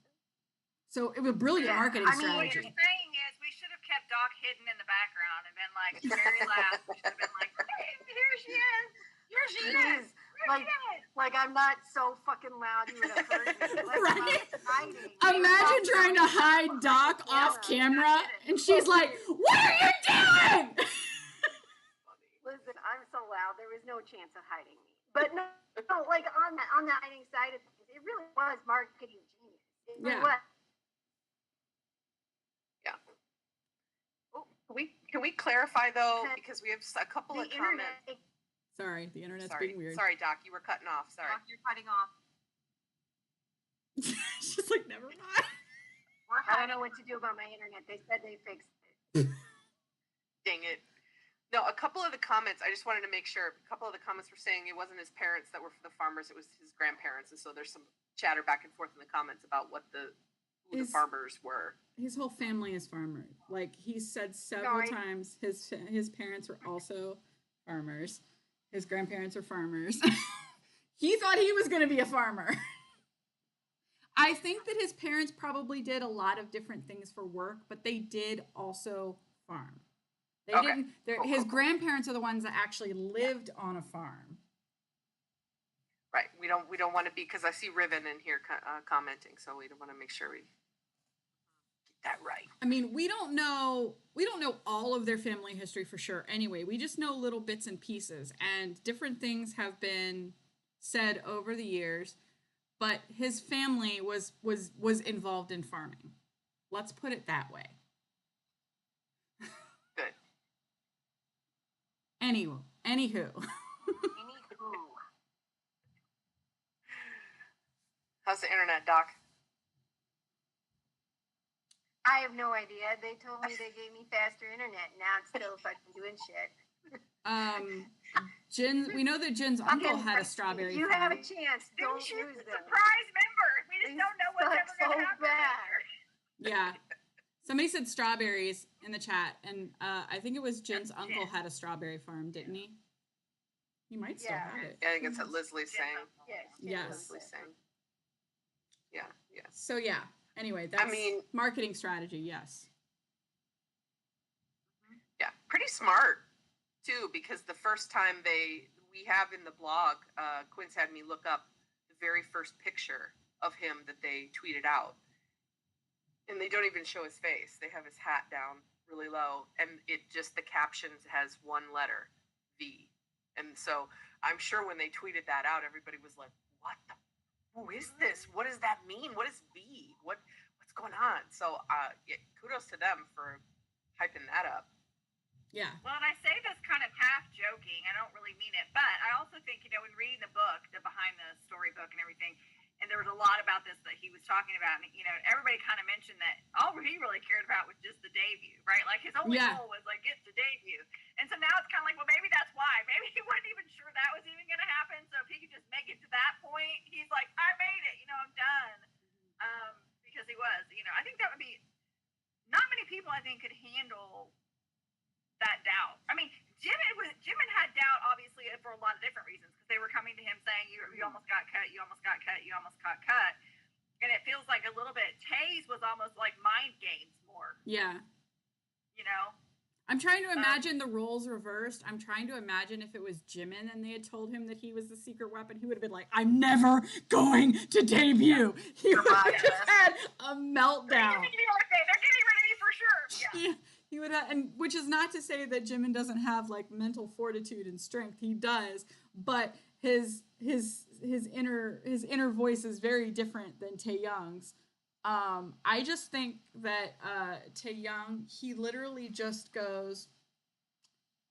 So it was brilliant marketing strategy. What you're saying is we should have kept Doc hidden in the background and been at the very last, we should have been hey, here she is. Here she is. I'm not so fucking loud you would have heard me. Right? Imagine trying to hide Doc off camera, and she's like, what are you doing? Listen, I'm so loud. There was no chance of hiding me. But no, on the hiding side of things, it really was marketing genius. It really was. Yeah. Oh, Can we clarify though, because we have a couple The of comments. internet. Sorry, the internet's Sorry, being weird. sorry, Doc, you were cutting off. Sorry. Doc, you're cutting off. She's like, never mind. I don't know what to do about my internet. They said they fixed it. Dang it. No, a couple of the comments, I just wanted to make sure. A couple of the comments were saying it wasn't his parents that were the farmers, it was his grandparents. And so there's some chatter back and forth in the comments about who the farmers were. His whole family is farmers. Like he said several times, his parents were also farmers. His grandparents are farmers. He thought he was going to be a farmer. I think that his parents probably did a lot of different things for work, but they did also farm. They didn't. His grandparents are the ones that actually lived on a farm. Right. We don't want to be, because I see Riven in here commenting, so we want to make sure we get that right. I mean, we don't know all of their family history for sure. Anyway, we just know little bits and pieces, and different things have been said over the years. But his family was involved in farming. Let's put it that way. Good. Anywho. How's the internet, Doc? I have no idea. They told me they gave me faster internet. Now it's still fucking doing shit. We know that Jen's uncle had a strawberry farm. You have a chance. Don't use them. Surprise members. We just don't know what's ever going to happen. Yeah. Somebody said strawberries in the chat, and I think it was Jen's uncle had a strawberry farm, didn't he? He might still have it. Yeah, I think it's what Leslie's saying. Yes. Leslie's saying. Yeah. So yeah. Anyway, that's marketing strategy. Yes. Yeah, pretty smart too, because the first time we have in the blog, Quinn's had me look up the very first picture of him that they tweeted out, and they don't even show his face. They have his hat down really low, and the captions has one letter, V. And so I'm sure when they tweeted that out, everybody was like, who is this? What does that mean? What is V? What's going on? So kudos to them for hyping that up. Yeah. Well, and I say this kind of half joking. I don't really mean it, but I also think, in reading the book, the behind the story book and everything, and there was a lot about this that he was talking about, and everybody kind of mentioned that all he really cared about was just the debut, right? Like his only goal was like get the debut, and so now it's kind of like, well, maybe that's why. Maybe he wasn't even sure that was even going to happen. So if he could just make it to that point, he's like, I made it. I'm done. Because he was. I think that would be not many people. I think could handle that doubt. I mean, Jimin had doubt obviously for a lot of different reasons, because they were coming to him saying you almost got cut, you almost got cut, you almost got cut, and it feels like a little bit. Tay's was almost like mind games more. Yeah. I'm trying to imagine the roles reversed. I'm trying to imagine if it was Jimin and they had told him that he was the secret weapon, he would have been like, I'm never going to debut. He would have just had a meltdown. They're getting rid of me for sure. Yeah. He would have, and which is not to say that Jimin doesn't have like mental fortitude and strength. He does, but his inner voice is very different than Taeyoung's. I just think that Taeyoung, he literally just goes,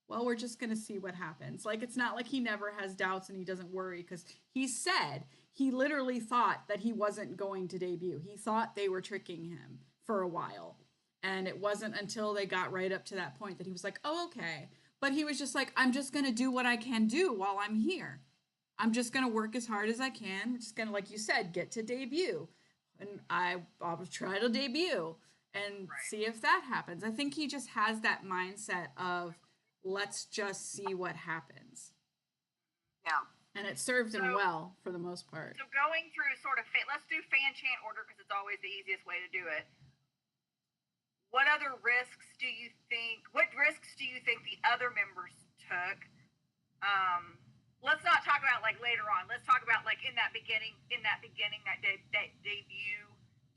well, we're just gonna see what happens. Like, it's not like he never has doubts and he doesn't worry, because he said he literally thought that he wasn't going to debut. He thought they were tricking him for a while. And it wasn't until they got right up to that point that he was like, oh, okay. But he was just like, I'm just going to do what I can do while I'm here. I'm just going to work as hard as I can. We're just going to, like you said, get to debut. And I'll try to debut and see if that happens. I think he just has that mindset of, let's just see what happens. Yeah. And it served him well for the most part. So going through sort of, let's do fan chant order, because it's always the easiest way to do it. What risks do you think the other members took? Let's not talk about like later on. Let's talk about like in that beginning, that debut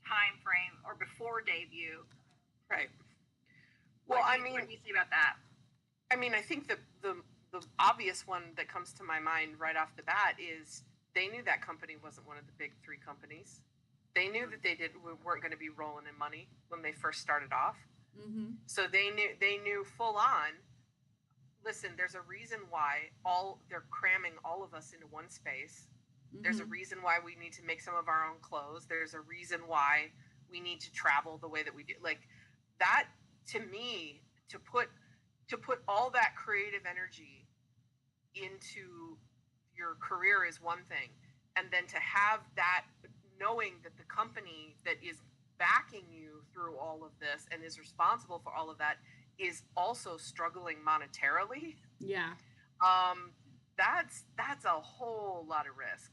time frame, or before debut. Right. Well, what do you see about that? I mean, I think the obvious one that comes to my mind right off the bat is they knew that company wasn't one of the big three companies. They knew that we weren't going to be rolling in money when they first started off. Mm-hmm. So they knew full on. Listen, there's a reason why they're cramming all of us into one space. There's a reason why we need to make some of our own clothes. There's a reason why we need to travel the way that we do. Like that, to me, to put all that creative energy into your career is one thing, and then to have that, knowing that the company that is backing you through all of this and is responsible for all of that is also struggling monetarily. Yeah. That's a whole lot of risk.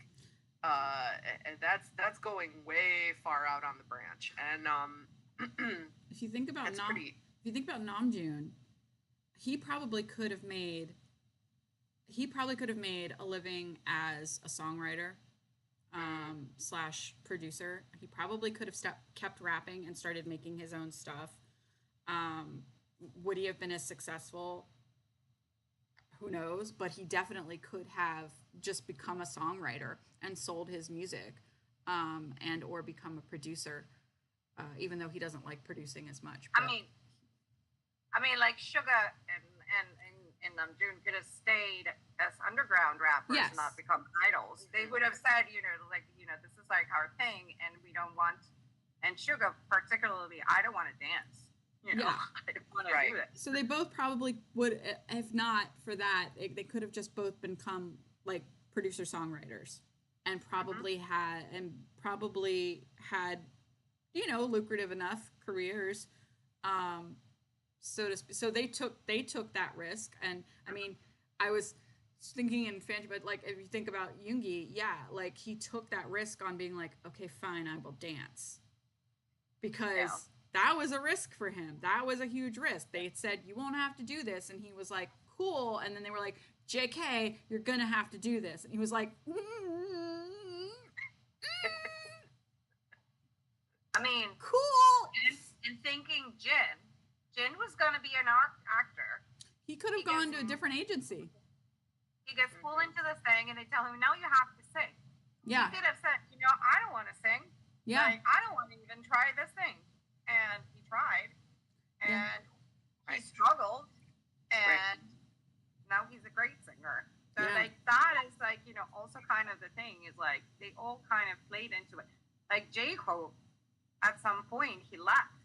And that's going way far out on the branch. And if you think about if you think about Namjoon, he probably could have made a living as a songwriter / producer. He probably could have kept rapping and started making his own stuff. Would he have been as successful? Who knows? But he definitely could have just become a songwriter and sold his music, and or become a producer, even though he doesn't like producing as much. But, I mean, like Suga and Namjoon could have stayed as underground rappers, yes, and not become idols. They would have said, this is like our thing, and we don't want. And Suga, particularly, I don't want to dance. Yeah. I don't want to do it. So they both probably would, if not for that, they could have just both become like producer songwriters, and probably had lucrative enough careers. So they took that risk. And I mean, I was thinking in Fantasy, but like if you think about Yoongi, yeah, like he took that risk on being like, okay, fine, I will dance, because that was a risk for him. That was a huge risk. They said, you won't have to do this, and he was like, cool. And then they were like, JK, you're gonna have to do this, and he was like, I mean, cool. And thinking Jin was going to be an actor. He could have gone to a different agency. He gets pulled into this thing, and they tell him, now you have to sing. Yeah. He could have said, I don't want to sing. Yeah. Like, I don't want to even try this thing. And he tried, and he struggled, and now he's a great singer. So like that is like, also kind of the thing is like they all kind of played into it. Like J. Cole, at some point he left.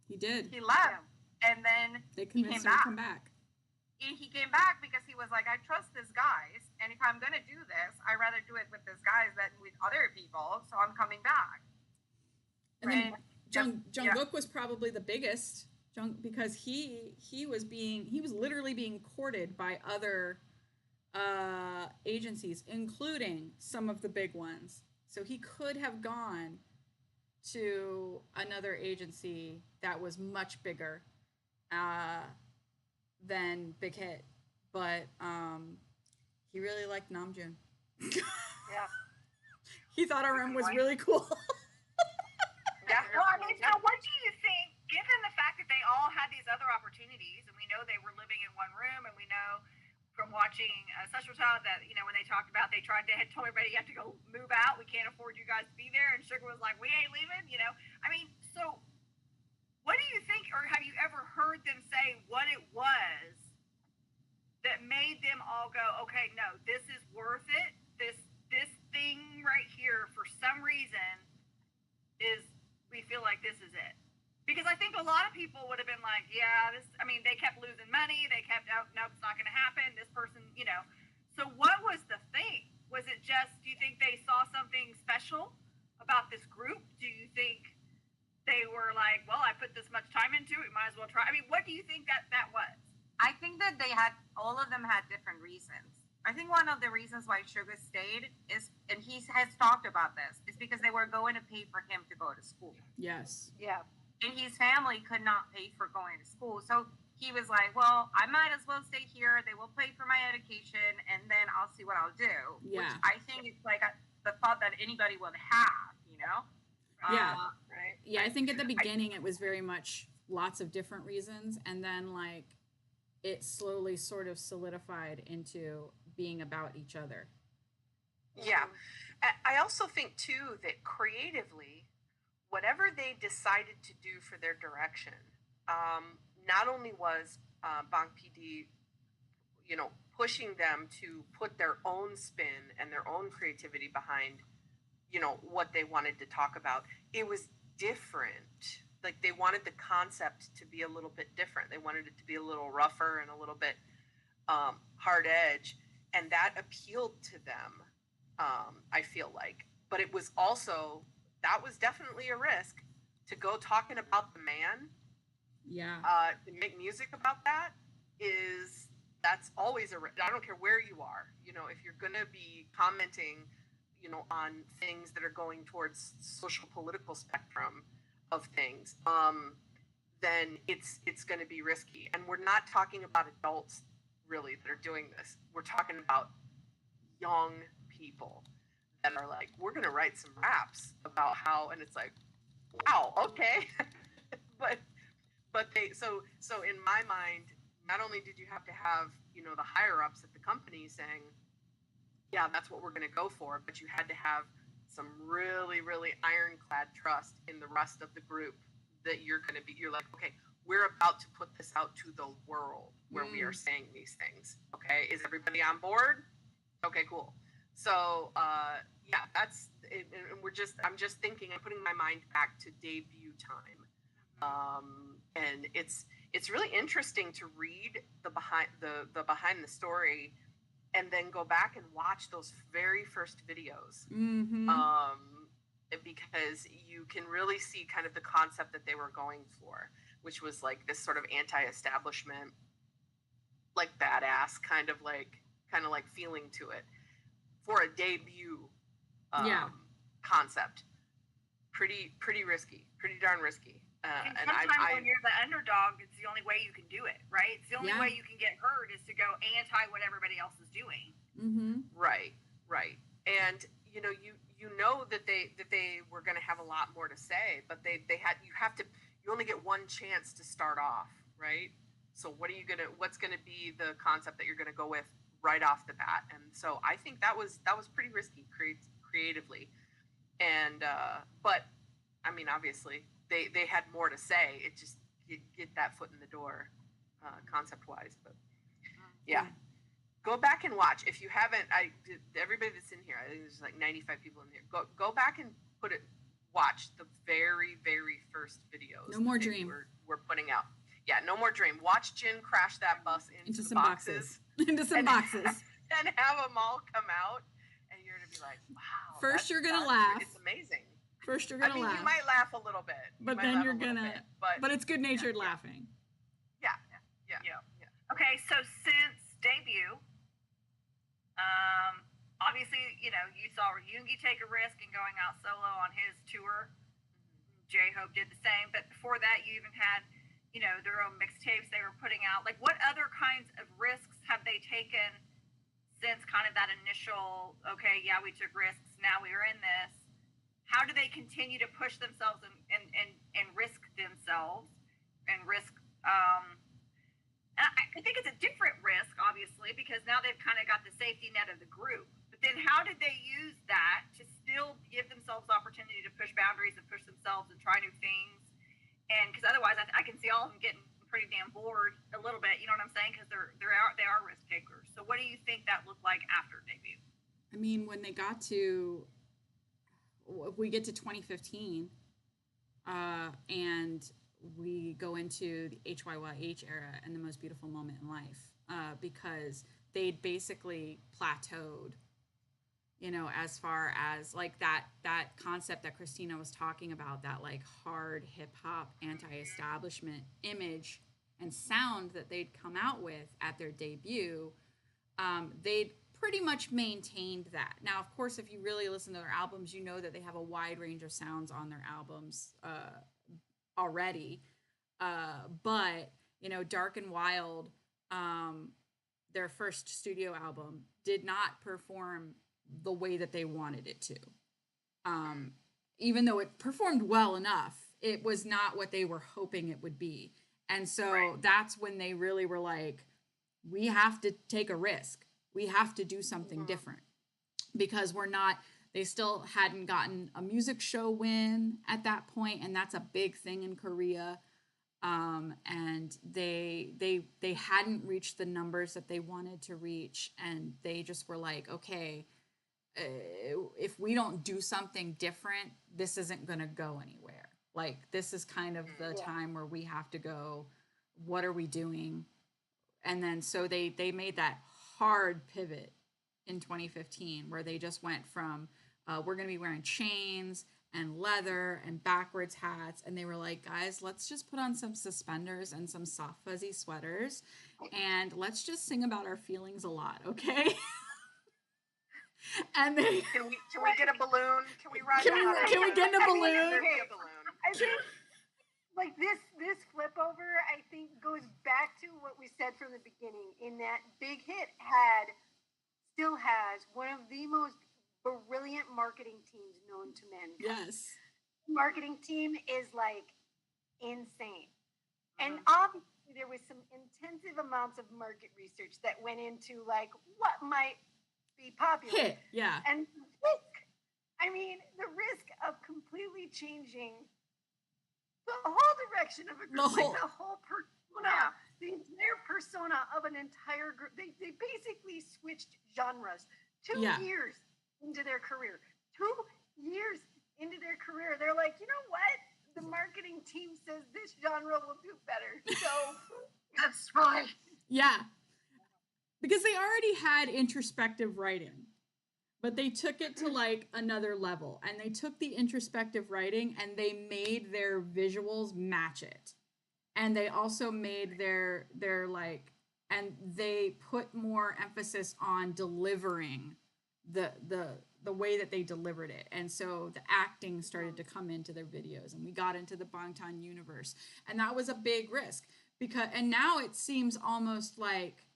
He did. He left, and then they convinced him to come back. He came back because he was like, I trust these guys, and if I'm gonna do this, I'd rather do it with these guys than with other people. So I'm coming back. And then Jungkook was probably the biggest, because he was literally being courted by other agencies, including some of the big ones. So he could have gone to another agency that was much bigger than Big Hit, but he really liked Namjoon. Yeah. He thought RM was really cool. Yeah. Well, I mean, so what do you think, given the fact that they all had these other opportunities, and we know they were living in one room, and we know from watching Social Child that, when they talked about, they tried to tell everybody, you have to go move out, we can't afford you guys to be there, and Sugar was like, we ain't leaving, I mean, so what do you think, or have you ever heard them say what it was that made them all go, okay, no, this is worth it, this thing right here, for some reason, we feel like this is it? Because I think a lot of people would have been like, they kept losing money. They kept, no, it's not going to happen. This person, So what was the thing? Was it just, do you think they saw something special about this group? Do you think they were like, well, I put this much time into it, might as well try? I mean, what do you think that was? I think that all of them had different reasons. I think one of the reasons why Sugar stayed is, and he has talked about this, is because they were going to pay for him to go to school. Yes. Yeah. And his family could not pay for going to school. So he was like, well, I might as well stay here. They will pay for my education, and then I'll see what I'll do. Yeah. Which I think is like the thought that anybody would have, Yeah. Right. Yeah, I think at the beginning it was very much lots of different reasons, and then like it slowly sort of solidified into being about each other. Yeah. I also think too that creatively, whatever they decided to do for their direction, not only was Bonk PD, pushing them to put their own spin and their own creativity behind, what they wanted to talk about, it was different. Like they wanted the concept to be a little bit different. They wanted it to be a little rougher and a little bit hard edge, and that appealed to them. I feel like, but it was also, that was definitely a risk to go talking about the man. Yeah. To make music about that's always a risk. I don't care where you are. If you're gonna be commenting, on things that are going towards social political spectrum of things, then it's going to be risky. And we're not talking about adults really that are doing this. We're talking about young people that are like, we're going to write some raps about how, and it's like, wow, okay. but they, so in my mind, not only did you have to have, the higher ups at the company saying, yeah, that's what we're going to go for, but you had to have some really, really ironclad trust in the rest of the group that you're like, okay, we're about to put this out to the world where we are saying these things. Okay. Is everybody on board? Okay, cool. So, yeah, that's it. And I'm just thinking, I'm putting my mind back to debut time. And it's really interesting to read the behind the story and then go back and watch those very first videos. Because you can really see kind of the concept that they were going for, which was like this sort of anti-establishment, like badass kind of like feeling to it for a debut concept. Pretty risky, pretty darn risky. And sometimes when you're the underdog, it's the only way you can do it, right? It's the only way you can get heard is to go anti what everybody else is doing. Right. And you know that they were going to have a lot more to say, but you only get one chance to start off, right? So what's gonna be the concept that you're gonna go with right off the bat? And so I think that was pretty risky creatively, and but I mean, obviously they had more to say. It just get that foot in the door, concept wise. But yeah, go back and watch if you haven't. Everybody that's in here, I think there's like 95 people in here. Go back and watch the very, very first videos. No More Dream. We're putting out. Yeah, No More Dream. Watch Jen crash that bus into some boxes. Into some boxes. And have them all come out. And you're going to be like, wow. First, you're going to laugh. It's amazing. First, you're going to laugh. You might laugh a little bit. But then you're going to. But it's good natured laughing. Yeah. Okay, so since debut, obviously, you saw Yoongi take a risk in going out solo on his tour. J-Hope did the same. But before that, you even had, their own mixtapes they were putting out. Like, what other kinds of risks have they taken since kind of that initial, okay, yeah, we took risks, now we are in this? How do they continue to push themselves and risk themselves and risk, I think it's a different risk, obviously, because now they've kind of got the safety net of the group. But then how did they use that to still give themselves opportunity to push boundaries and push themselves and try new things? And because otherwise, I can see all of them getting pretty damn bored a little bit. You know what I'm saying? Because they are risk takers. So what do you think that looked like after debut? I mean, when they got to, if we get to 2015, and we go into the HYYH era and the most beautiful moment in life, because they'd basically plateaued, as far as like that concept that Christina was talking about, that like hard hip hop anti-establishment image and sound that they'd come out with at their debut. They'd pretty much maintained that. Now, of course, if you really listen to their albums, you know that they have a wide range of sounds on their albums already. But, Dark and Wild, their first studio album, did not perform the way that they wanted it to. Even though it performed well enough, it was not what they were hoping it would be. And so that's when they really were like, we have to take a risk. We have to do something different, because they still hadn't gotten a music show win at that point, and that's a big thing in Korea. And they hadn't reached the numbers that they wanted to reach, and they just were like, okay, if we don't do something different, this isn't going to go anywhere. Like, this is kind of the time where we have to go, what are we doing? And then so they made that hard pivot in 2015 where they just went from we're going to be wearing chains and leather and backwards hats, and they were like, guys, let's just put on some suspenders and some soft fuzzy sweaters, and let's just sing about our feelings a lot, okay? And they Can we get a balloon? Can we ride? Can we get in a balloon? I think like this flip over, I think goes back to what we said from the beginning. In that Big Hit still has one of the most brilliant marketing teams known to mankind. Yes. Marketing team is like insane. And obviously there was some intensive amounts of market research that went into like what might be popular. Hit, yeah. And risk. I mean, the risk of completely changing the whole direction of a group, the whole persona, the entire persona of an entire group. They basically switched genres 2 years into their career. 2 years into their career, they're like, you know what? The marketing team says this genre will do better. So that's right. Yeah. Because they already had introspective writing, but they took it to like another level, and they took the introspective writing and they made their visuals match it. And they also made their like, and they put more emphasis on delivering the way that they delivered it. And so the acting started to come into their videos, and we got into the Bangtan universe. And that was a big risk and now it seems almost like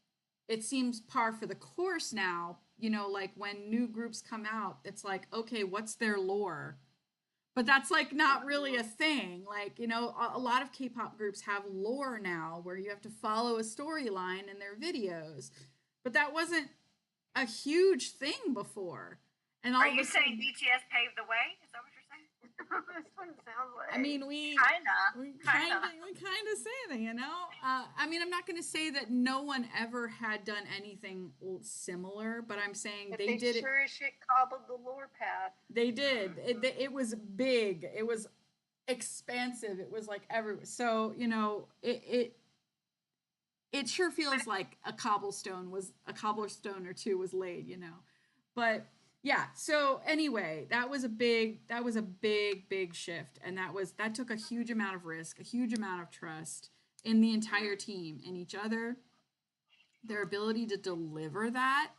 it seems par for the course now, you know, like when new groups come out, it's like, okay, what's their lore? But that's like not really a thing. Like, you know, a lot of K-pop groups have lore now where you have to follow a storyline in their videos. But that wasn't a huge thing before. And all Are you saying BTS paved the way? Is that what you're saying? that's what it sounds like. I mean, we kind of say that, you know. I mean, I'm not going to say that no one ever had done anything similar, but I'm saying but they did it. Sure as shit cobbled the lore path. They did. It was big. It was expansive. It was like everywhere. So you know, it sure feels like a cobblestone or two was laid, you know, but. Yeah. So anyway, that was a big shift, and that took a huge amount of risk, a huge amount of trust in the entire team, in each other, their ability to deliver that,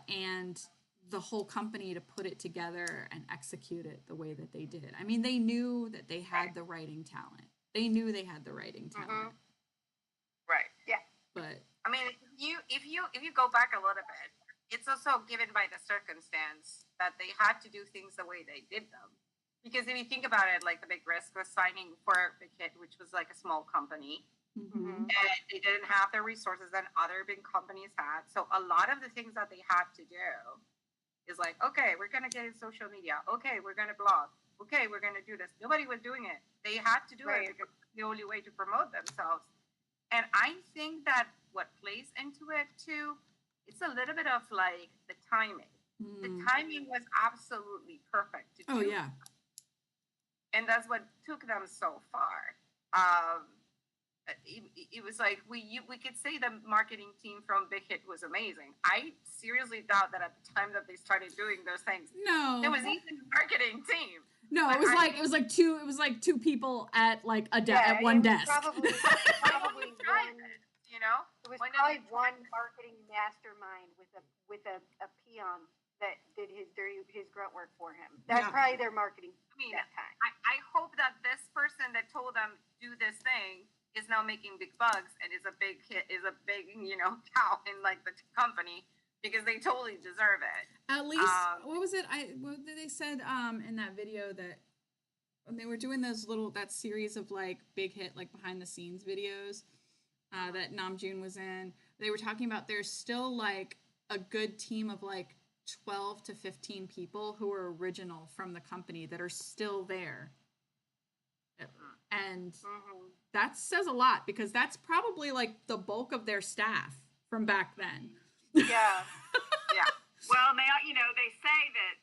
and the whole company to put it together and execute it the way that they did. I mean, they knew that they had the writing talent. Right. Yeah. But I mean, if you go back a little bit, it's also given by the circumstance that they had to do things the way they did them. Because if you think about it, like the big risk was signing for Big Hit, which was like a small company. mm-hmm. And they didn't have the resources that other big companies had. So a lot of the things that they had to do is like, okay, we're going to get in social media. Okay, we're going to blog. Okay, we're going to do this. Nobody was doing it. They had to do it because it's the only way to promote themselves. And I think that what plays into it too, it's a little bit of like the timing. The timing was absolutely perfect to do. Oh yeah. And that's what took them so far. It was like we could say the marketing team from Big Hit was amazing. I seriously doubt that at the time that they started doing those things, there was even a marketing team. No, it was like two people at like at one desk. Probably one. You know, it was probably one marketing mastermind with a peon that did his grunt work for him. That's probably their marketing. I mean, that time. I hope that this person that told them do this thing is now making big bucks and is a big cow in like the company, because they totally deserve it. At least what was it? They said in that video that when they were doing that series of like Big Hit like behind the scenes videos. That Namjoon was in, they were talking about there's still like a good team of like 12 to 15 people who are original from the company that are still there. And Mhm. that says a lot because that's probably like the bulk of their staff from back then. Yeah. Yeah. Well, they say that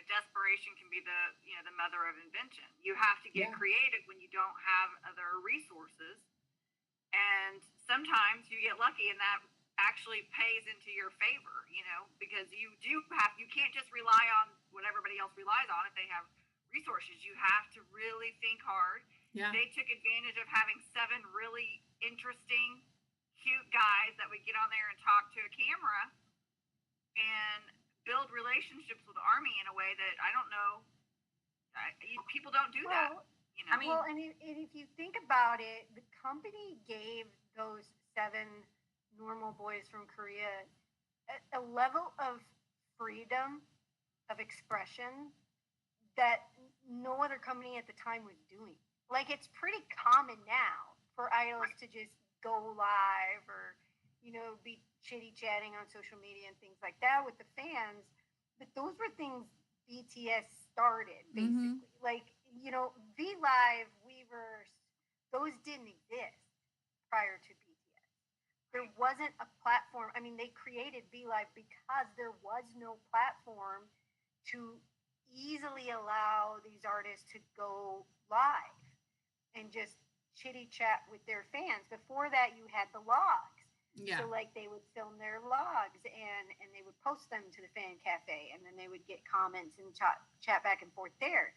desperation can be the mother of invention. You have to get Yeah. creative when you don't have other resources, and sometimes you get lucky, and that actually pays into your favor. Because you can't just rely on what everybody else relies on if they have resources. You have to really think hard. Yeah. They took advantage of having 7 really interesting, cute guys that would get on there and talk to a camera and build relationships with the Army in a way that I don't know. People don't do that. Well, I mean, well, and if you think about it, the company gave those 7 normal boys from Korea a level of freedom of expression that no other company at the time was doing. Like, it's pretty common now for idols to just go live or, be chitty chatting on social media and things like that with the fans. But those were things BTS started, basically. Like, V Live, Weverse, those didn't exist prior to BTS. There wasn't a platform. I mean, they created V Live because there was no platform to easily allow these artists to go live and just chitty chat with their fans. Before that, you had the logs. Yeah. So like they would film their logs and they would post them to the fan cafe, and then they would get comments and chat back and forth there.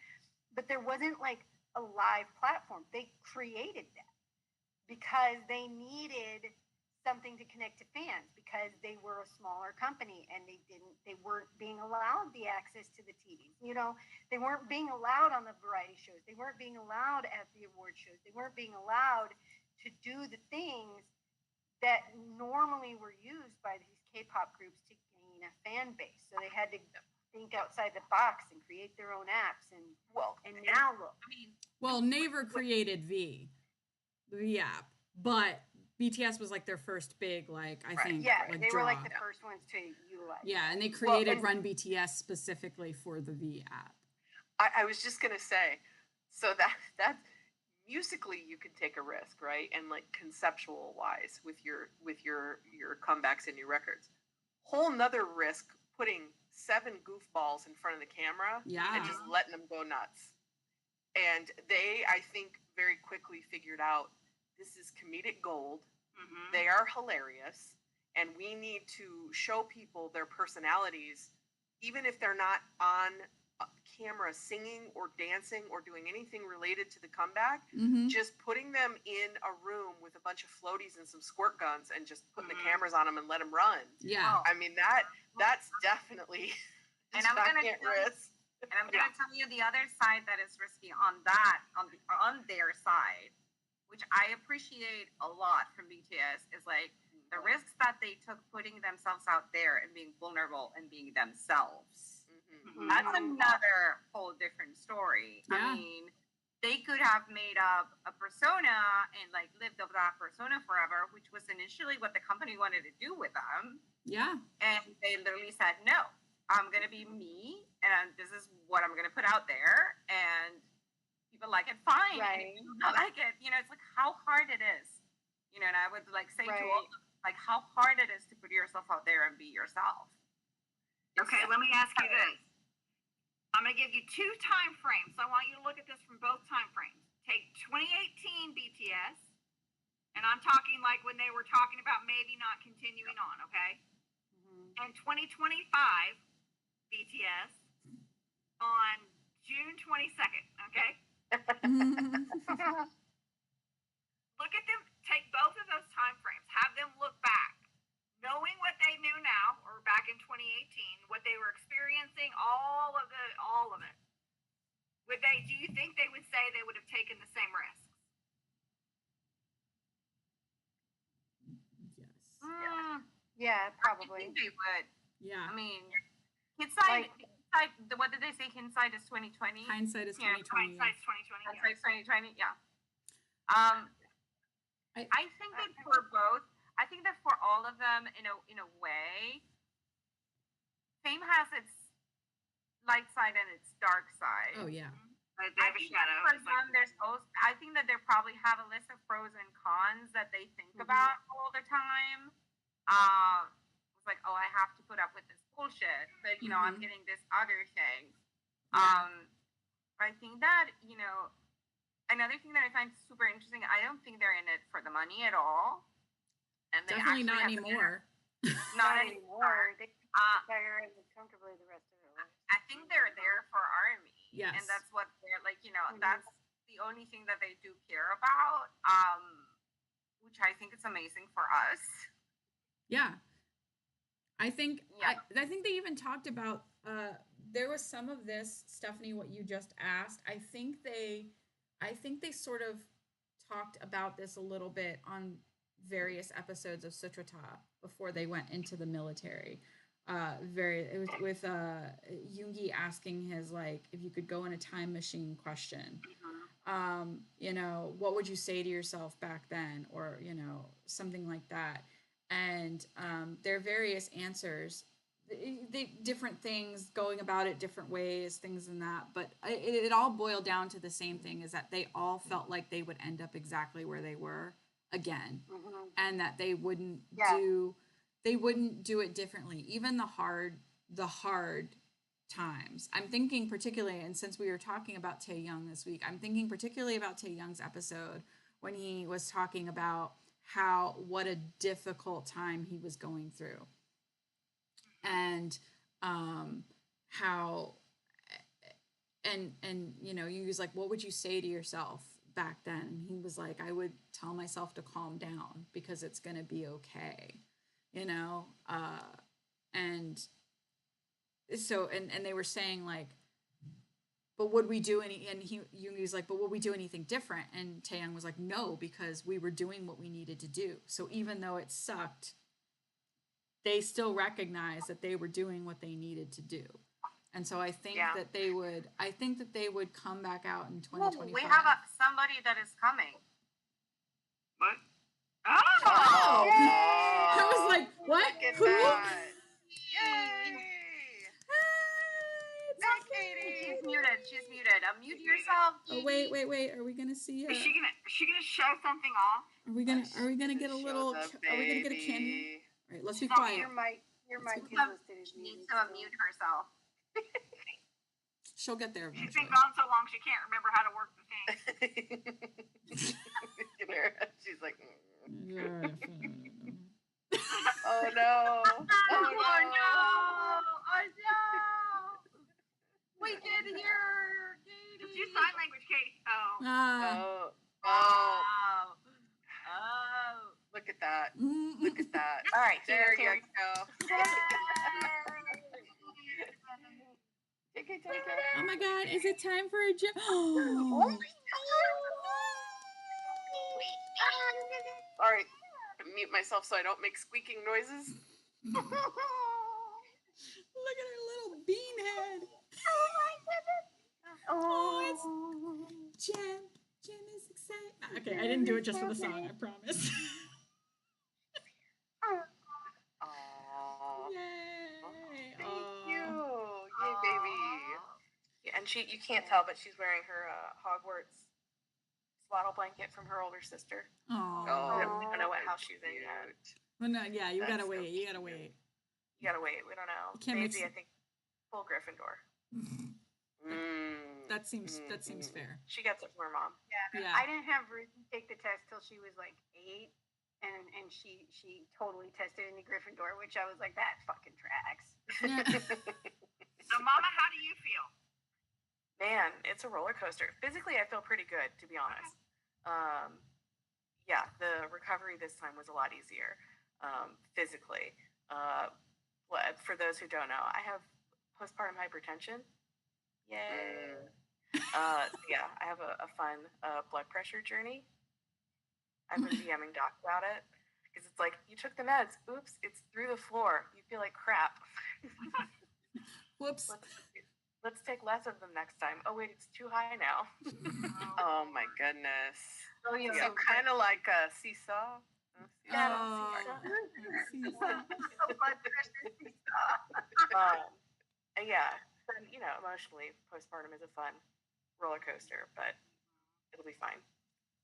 But there wasn't like a live platform. They created that because they needed something to connect to fans because they were a smaller company and they weren't being allowed the access to the TVs. They weren't being allowed on the variety shows. They weren't being allowed at the award shows. They weren't being allowed to do the things that normally were used by these K-pop groups to gain a fan base. So they had to think outside the box and create their own apps. And now look. Well, Naver created the app, but BTS was like their first big, I think, Yeah, like they draw. were like the first ones to utilize. Yeah, and they created Run BTS specifically for the V app. I was just gonna say, so that musically you can take a risk, right? And like conceptual wise with your comebacks and your records. Whole nother risk putting 7 goofballs in front of the camera and just letting them go nuts. And they, I think, very quickly figured out this is comedic gold. Mm-hmm. They are hilarious, and we need to show people their personalities, even if they're not on camera singing or dancing or doing anything related to the comeback. Just putting them in a room with a bunch of floaties and some squirt guns and just putting the cameras on them and let them run. Yeah. I mean, that's definitely and I'm gonna risk. And I'm gonna tell you the other side that is risky on their side, which I appreciate a lot from BTS, is like the risks that they took putting themselves out there and being vulnerable and being themselves. That's another whole different story. Yeah. I mean, they could have made up a persona and like lived up that persona forever, which was initially what the company wanted to do with them. Yeah. And they literally said, no, I'm going to be me, and this is what I'm going to put out there, and people like it, fine. Right. And if people don't like it, it's like how hard it is. And I would like say to all of them, like how hard it is to put yourself out there and be yourself. Okay, let me ask you this. I'm going to give you 2 time frames. So I want you to look at this from both time frames. Take 2018 BTS, and I'm talking like when they were talking about maybe not continuing on, okay? And 2025 BTS on June 22nd, okay? Look at them, take both of those time frames, have them look back, knowing what they knew now, or back in 2018, what they were experiencing, all of it. Do you think they would say they would have taken the same risks? Yes. Yeah, I probably. think they would. Yeah. I mean, hindsight, what did they say? Hindsight is 2020. Hindsight is 2020. Hindsight's 2020. Hindsight's 2020. Yeah. I think that for both, I think that for all of them, in a way, fame has its light side and its dark side. Oh yeah. They I have a think shadow. for It's like, them, there's also, I think that they probably have a list of pros and cons that they think Mhm. about all the time. It's like, oh, I have to put up with this bullshit, but I'm Mhm. getting this other thing. Yeah. I think that another thing that I find super interesting. I don't think they're in it for the money at all, and they Definitely actually not have anymore. not anymore. They Uh, retire and live comfortably the rest of their life. I think they're there for army. Yes. And that's what they're like, Mhm. that's the only thing that they do care about. Which I think is amazing for us. Yeah. I think Yeah. I think they even talked about there was some of this, Stephanie, what you just asked. I think they sort of talked about this a little bit on various episodes of Sutrata before they went into the military. It was with Jungi asking his like if you could go in a time machine question. What would you say to yourself back then, or something like that. And there are various answers, different things, going about it different ways, things in that, but it all boiled down to the same thing, is that they all felt like they would end up exactly where they were again, Mhm. and that they wouldn't Yeah. do it differently, even the hard times. I'm thinking particularly, and since we were talking about Tae Young this week, I'm thinking particularly about Tae Young's episode when he was talking about what a difficult time he was going through, and how and he was like, what would you say to yourself back then? And he was like, I would tell myself to calm down because it's going to be okay, and so and they were saying like, but would we do any, and Jungi's like, but would we do anything different? And Taeyang was like, no, because we were doing what we needed to do. So even though it sucked, they still recognized that they were doing what they needed to do. And so I think that they would come back out in 2025. We have somebody that is coming. what? Oh! I was like, what? Look at Who? that. Yay! It's Katie. She's muted. Unmute yourself. Oh wait. Are we gonna see Is she gonna show something off? Are we gonna get a little? Are we gonna get a cameo? All right, let's be quiet. Your mic is listed as She needs muted. to unmute herself. She'll get there She's eventually. been gone so long she can't remember how to work the thing. She's like, Oh oh no. Oh no! We did hear Katie. Just do sign language, Katie. Oh. Oh. Oh. Look at that. Mm. Look at that. All right, There here. you go. Take it. Oh my God! Is it time for a jump? Oh. All right. Mute myself so I don't make squeaking noises. Look at her little bean head. Oh, it's Jen is excited. Okay, I didn't do it just for the song, I promise. Aww. Yay! Thank you. Yay, baby. Yeah, and you can't tell, but she's wearing her Hogwarts swaddle blanket from her older sister. Oh. We don't know what house she's in yet. Well, no, yeah, you That's gotta so wait. You gotta cute. wait. You gotta wait. We don't know. You can't mix Maybe, it. I think, full Gryffindor. That seems fair. She gets it from her mom. Yeah. I didn't have Ruth take the test till she was like 8, and she totally tested into Gryffindor, which I was like, that fucking tracks. So, Mama, how do you feel? Man, it's a roller coaster. Physically, I feel pretty good, to be honest. Yeah, the recovery this time was a lot easier physically. For those who don't know, I have postpartum hypertension. Yay. Yeah, I have a fun blood pressure journey. I've been DMing Doc about it because it's like, you took the meds. Oops, it's through the floor. You feel like crap. Whoops. Let's take less of them next time. Oh wait, it's too high now. Oh my goodness. Oh, yeah. So kind of like a seesaw. Yeah, and, emotionally, postpartum is a fun roller coaster, but it'll be fine.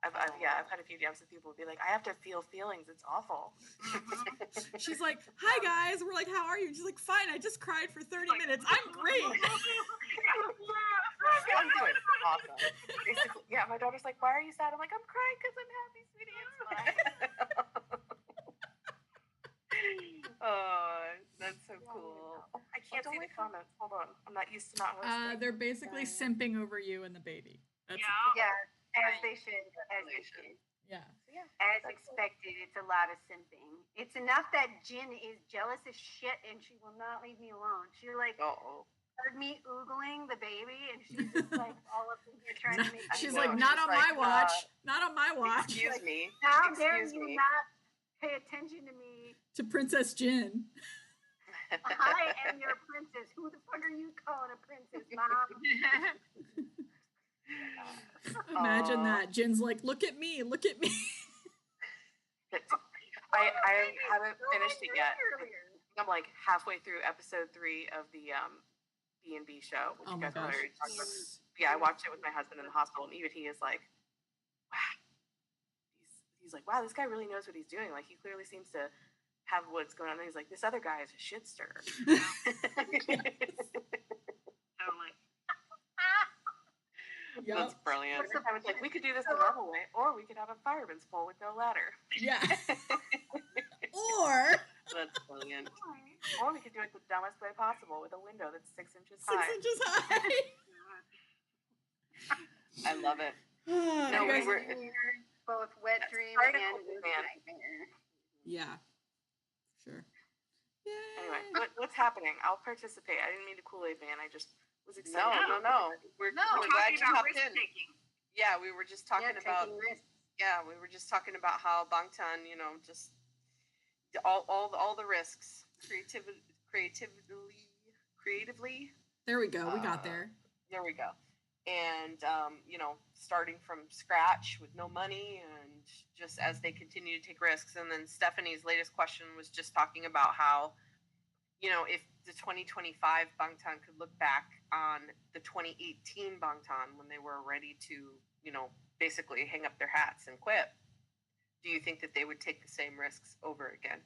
I've had a few jumps and people will be like, I have to feel feelings. It's awful. She's like, hi guys. We're like, how are you? She's like, fine. I just cried for 30 minutes. I'm great. I'm doing awesome. Basically, yeah, my daughter's like, why are you sad? I'm like, I'm crying because I'm happy, sweetie. It's fine. Oh, that's so cool. I can't see the comments. Hold on. I'm not used to not hosting. They're basically simping over you and the baby. That's Yeah, as they should. As they should. Yeah. As expected, it's a lot of simping. It's enough that Jin is jealous as shit and she will not leave me alone. She like heard me oogling the baby and she's just like all up in here trying to make She's like, not on my watch. Not on my watch. Excuse me. How dare you not pay attention to me? To Princess Jin. I am your princess. Who the fuck are you calling a princess, Mom? Imagine that. Jin's like, look at me. Look at me. I haven't finished it yet. I'm like halfway through episode 3 of the B&B show, which you guys already talked about. Yeah, I watched it with my husband in the hospital, and even he is like, wow. He's like, wow, this guy really knows what he's doing. Like, he clearly seems to have what's going on. And he's like, this other guy is a shit stirrer. Totally. Yep. That's brilliant. I was like, we could do this the normal way, or we could have a fireman's pole with no ladder. Yeah. Or That's brilliant. Or we could do it the dumbest way possible with a window that's 6 inches high. 6 inches high. I love it. No, we were both wet dream started and with nightmare. Yeah. Sure. Yay. Anyway, what's happening? I'll participate. I didn't mean to Kool-Aid man. I just was excited. No. We're We're glad talking you about popped risk in. taking. Yeah, we were just talking about. Taking risks. Yeah, we were just talking about how Bangtan, just all the risks, creatively. There we go. We got there. There we go. And starting from scratch with no money, and just as they continue to take risks. And then Stephanie's latest question was just talking about how, if the 2025 Bangtan could look back on the 2018 Bangtan when they were ready to, basically hang up their hats and quit, do you think that they would take the same risks over again?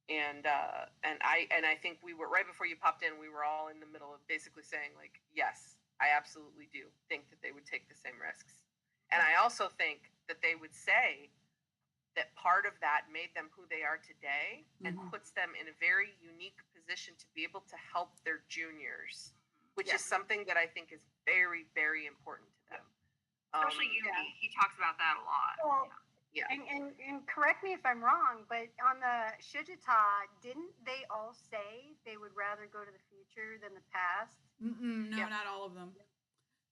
And I think we were, right before you popped in, we were all in the middle of basically saying, like, yes, I absolutely do think that they would take the same risks. And I also think that they would say that part of that made them who they are today and puts them in a very unique position to be able to help their juniors, which is something that I think is very, very important to them. Especially Yuki. He talks about that a lot. Well, Yeah. And correct me if I'm wrong, but on the Shujita, didn't they all say they would rather go to the future than the past? No, Yeah. not all of them.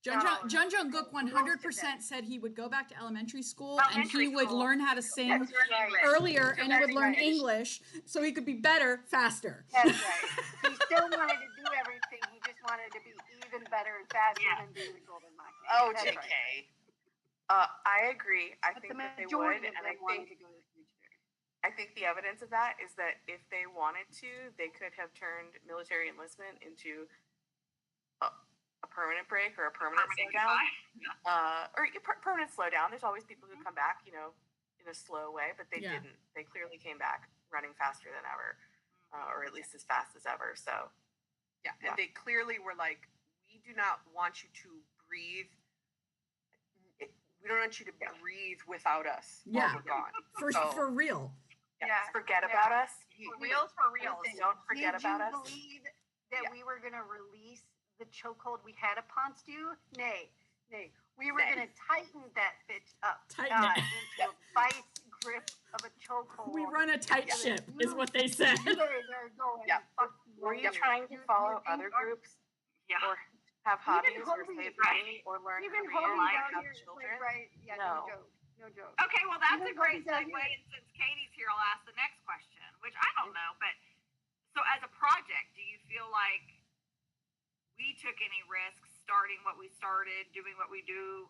Jun Jung-guk 100% said he would go back to elementary school and he would learn how to sing That's right. earlier and he would learn right. English so he could be better faster. That's right. He still wanted to do everything. He just wanted to be even better and faster than being the golden monkey. Oh, That's JK. right. I agree. I But think the that they majority would, of and them wanted to go to the future. I think the evidence of that is that if they wanted to, they could have turned military enlistment into a permanent break or a permanent slowdown. Permanent slowdown. There's always people who come back, in a slow way, but they didn't. They clearly came back running faster than ever, or at least as fast as ever. So, yeah. And they clearly were like, we do not want you to breathe. We don't want you to breathe without us while we're gone. For real. Yeah. Forget about us. For reals. Don't forget about us. Did you believe that we were going to release the chokehold we had upon you? Nay. We were going to tighten that bitch up. Tighten it. Into a vice grip of a chokehold. We run a tight ship, is what they said. You guys are going. Were you trying to follow other groups? Yeah. Or have hobbies or Holy, save money or learn Even Korean Holy or out have here, children? right? Yeah, No. no joke. Okay, well, that's a great Even segue. Holy's And since Katie's here, I'll ask the next question, which I don't know. But so as a project, do you feel like we took any risks starting what we started, doing what we do?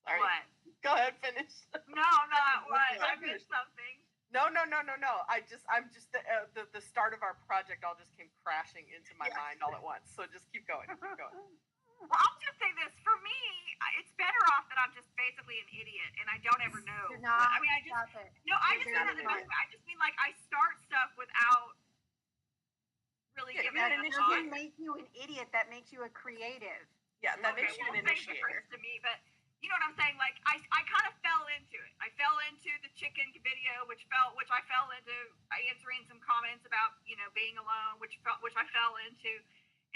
Sorry. What? Go ahead, finish. No, not what. I missed something. No. I'm just the start of our project all just came crashing into my mind all at once. So just keep going. Well, I'll just say this. For me, it's better off that I'm just basically an idiot and I don't ever know. You're not. I mean, I just Stop it. no. I You're just mean very that the best smart. way. I just mean like I start stuff without really Yeah, giving That it a doesn't thought. make you an idiot. That makes you a creative. Yeah, that makes you well, an same initiator. difference to me, but you know what I'm saying? Like I kind of fell into it. I fell into the chicken video, which I fell into answering some comments about being alone, which I fell into,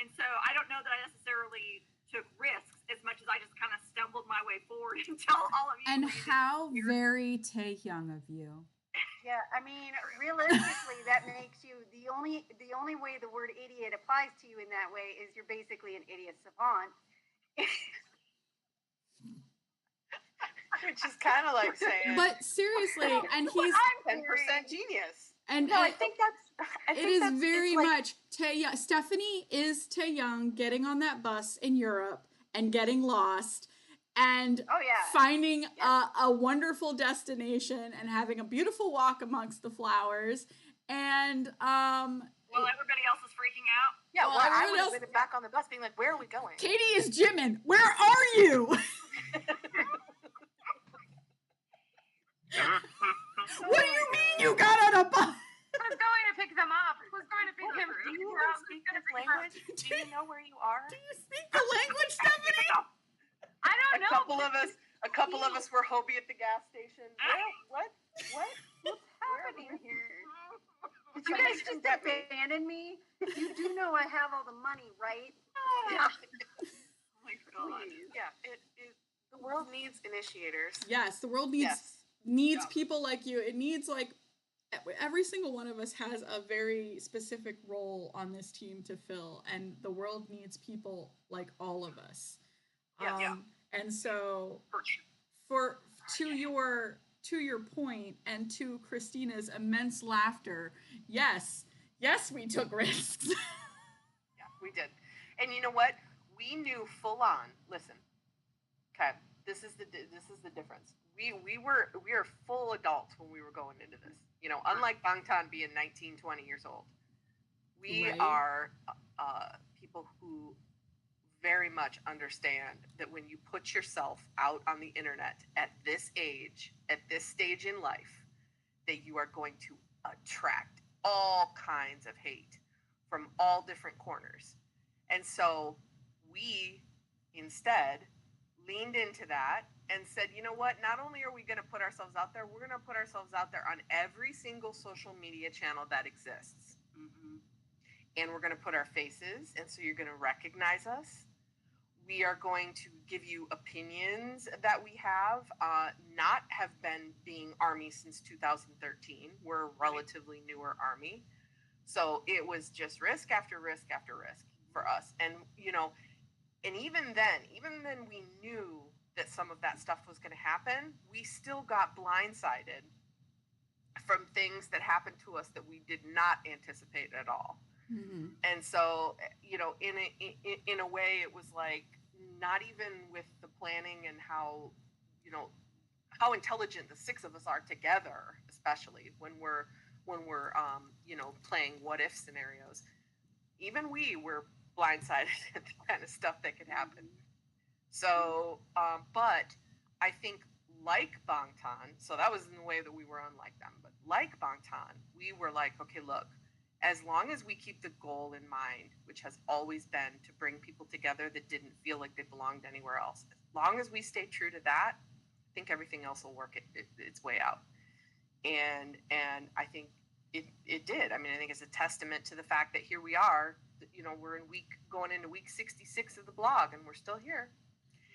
and so I don't know that I necessarily took risks as much as I just kind of stumbled my way forward until all of you. And landed how here. very Taehyung of you. Yeah, I mean, realistically, that makes you the only way the word idiot applies to you in that way is you're basically an idiot savant. Which is kind of like saying But seriously, and he's 10% genius. and No, I think it is that's, very it's like, much Taehyung. Stephanie is Taehyung getting on that bus in Europe and getting lost and Oh yeah. finding a wonderful destination and having a beautiful walk amongst the flowers. And Well, everybody else is freaking out. yeah, well, well, I everyone would else- have been back on the bus being like, where are we going? Katie is Jimin. Where are you? What do you mean you got on a bus? Who's going to pick them up? Who's going to pick him? Do you even speak this language? Do you know where you are? Do you speak the language, Stephanie? I don't know. A couple of us were Hobie at the gas station. What? What's happening here? Did You you guys guys just get me. abandon me? You do know I have all the money, right? Oh my god. Yeah, The world needs initiators. Yes, the world needs yes. people like you. It needs like every single one of us has a very specific role on this team to fill, and the world needs people like all of us. Yeah. And so to your point and to Christina's immense laughter, yes, we took risks. Yeah, we did. And you know what? We knew full on. Listen, okay, this is the difference. We were full adults when we were going into this. Unlike Bangtan being 19, 20 years old, we Right. are people who very much understand that when you put yourself out on the internet at this age, at this stage in life, that you are going to attract all kinds of hate from all different corners. And so we instead leaned into that and said, you know what, not only are we going to put ourselves out there, we're going to put ourselves out there on every single social media channel that exists. And we're going to put our faces, and so you're going to recognize us. We are going to give you opinions that we have, not have been being Army since 2013. We're a relatively newer Army. So it was just risk after risk after risk for us. And, and even then we knew that some of that stuff was going to happen. We still got blindsided from things that happened to us that we did not anticipate at all. Mm-hmm. And so, in a way, it was like not even with the planning and how intelligent the six of us are together, especially when we're playing what if scenarios. Even we were blindsided at the kind of stuff that could happen. So, but I think like Bangtan, so that was in the way that we were unlike them, but like Bangtan, we were like, okay, look, as long as we keep the goal in mind, which has always been to bring people together that didn't feel like they belonged anywhere else, as long as we stay true to that, I think everything else will work its way out. And I think it did. I mean, I think it's a testament to the fact that here we are, we're going into week 66 of the blog, and we're still here.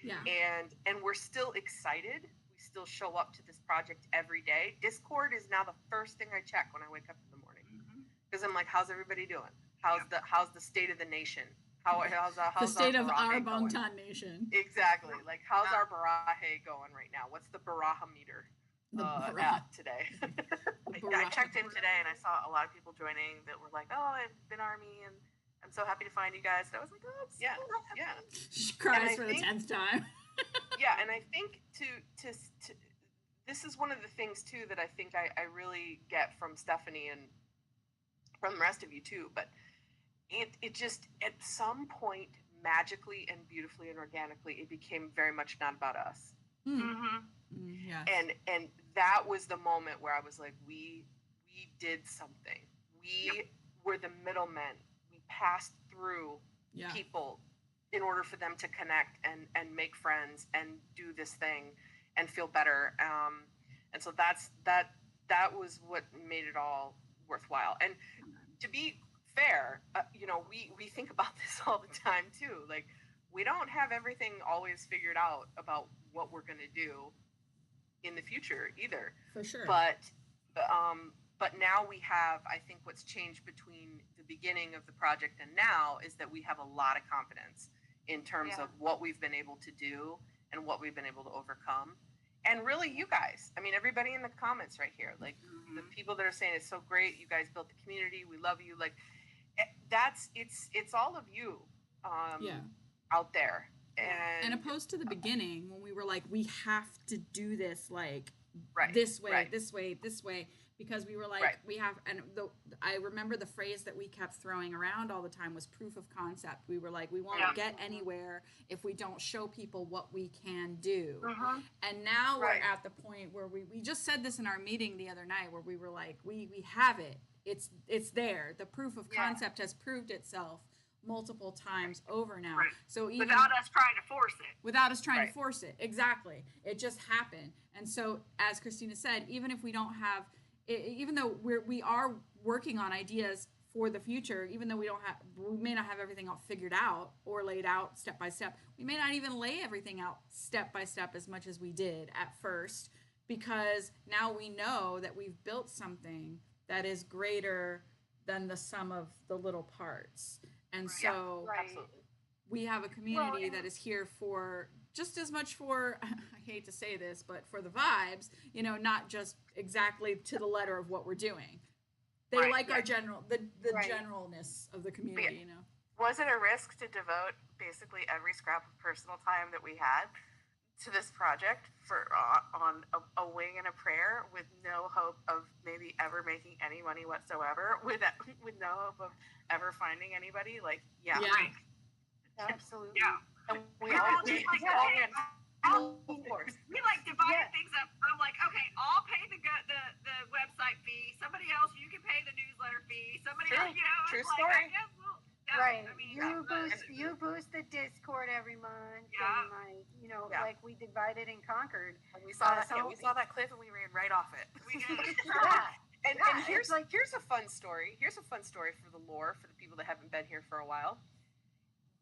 Yeah. And we're still excited. We still show up to this project every day. Discord is now the first thing I check when I wake up in the morning. Because I'm like, how's everybody doing? How's the state of the nation? How's The state of our Barahe going? Bangtan nation. Exactly. Like, how's our Barahe going right now? What's the Baraha meter at today? I checked in today and I saw a lot of people joining that were like, oh, I've been Army and I'm so happy to find you guys. And I was like, oh, I'm so happy. Yeah. She cries I for think- the 10th time. Yeah, and I think to this is one of the things too that I think I really get from Stephanie and from the rest of you too, but it just at some point magically and beautifully and organically, it became very much not about us. Yes. And that was the moment where I was like, we did something. We were the middlemen. We passed through people in order for them to connect and make friends and do this thing and feel better. And so that was what made it all worthwhile. And to be fair, we think about this all the time too. Like, we don't have everything always figured out about what we're going to do in the future either. For sure. But now we have, I think what's changed between the beginning of the project and now is that we have a lot of confidence in terms of what we've been able to do and what we've been able to overcome. And really, you guys, I mean, everybody in the comments right here, like the people that are saying it's so great, you guys built the community, we love you. Like, it's all of you out there. And opposed to the beginning when we were like, we have to do this like this way, because we were like, we have, and I remember the phrase that we kept throwing around all the time was proof of concept. We were like, we won't get anywhere if we don't show people what we can do. And now we're at the point where we just said this in our meeting the other night, where we were like, we have it. It's there. The proof of concept has proved itself multiple times over now. So even without us trying to force it. Exactly. It just happened. And so, as Christina said, even if we don't have, even though we are working on ideas for the future, even though we may not have everything all figured out or laid out step by step, we may not even lay everything out step by step as much as we did at first, because now we know that we've built something that is greater than the sum of the little parts. And so we have a community that is here for just as much for, I hate to say this, but for the vibes, not just exactly to the letter of what we're doing. They like our the generalness of the community, Was it a risk to devote basically every scrap of personal time that we had to this project for on a wing and a prayer, with no hope of maybe ever making any money whatsoever, with no hope of ever finding anybody? Like, absolutely. And we divided things up. I'm like, okay, I'll pay the website fee. Somebody else, you can pay the newsletter fee. Somebody else, True story. Right. I mean, you boost the Discord every month. And like we divided and conquered. And we saw that clip and we ran right off it. We did. And here's a fun story. Here's a fun story for the lore, for the people that haven't been here for a while.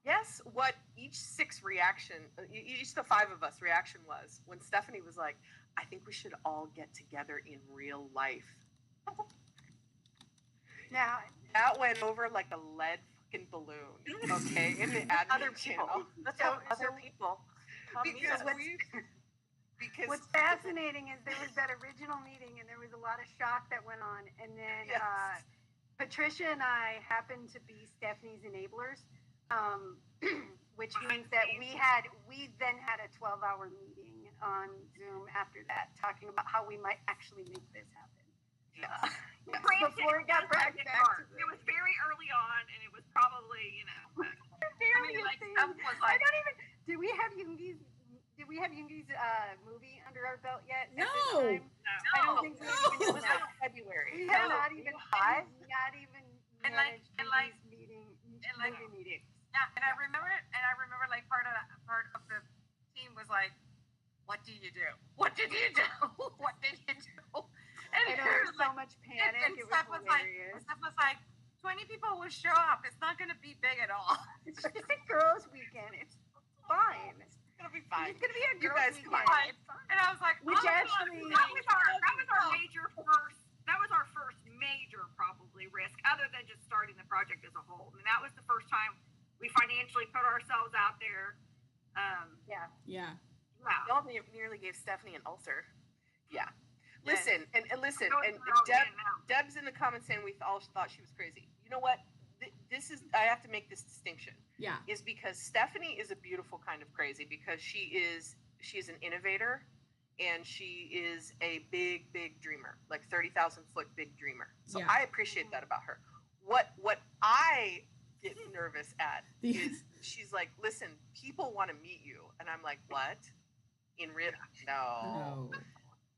Guess what each the five of us reaction was when Stephanie was like, I think we should all get together in real life. Now that went over like a lead fucking balloon, okay? In the admin channel. Other people. Because what's fascinating is there was that original meeting and there was a lot of shock that went on, and then Patricia and I happened to be Stephanie's enablers, which means that we then had a 12-hour meeting on Zoom after that, talking about how we might actually make this happen. Before it got back to it was very early on, and it was probably Did we have Yoongi's movie under our belt yet? No. I don't think we It was like February. We had not even managed movie meetings. Yeah, and I remember like part of the team was like, what do you do? What did you do? What did you do? And there was so much panic. And Steph was like, 20 people will show up. It's not going to be big at all. It's just a girls' weekend. It's fine. It's gonna be fine. It's gonna be a You girls' guys weekend. come on. And I was like, that was our first major probably risk, other than just starting the project as a whole. And that was the first time we financially put ourselves out there. Y'all nearly gave Stephanie an ulcer. Yeah. Listen, and Deb's in the comments saying we all thought she was crazy. You know what? I have to make this distinction. Yeah. Is because Stephanie is a beautiful kind of crazy, because she's an innovator, and she is a big dreamer, like 30,000 foot big dreamer. So I appreciate that about her. What I get nervous at The- is she's like, listen, people want to meet you. And I'm like, what? In real? No. No.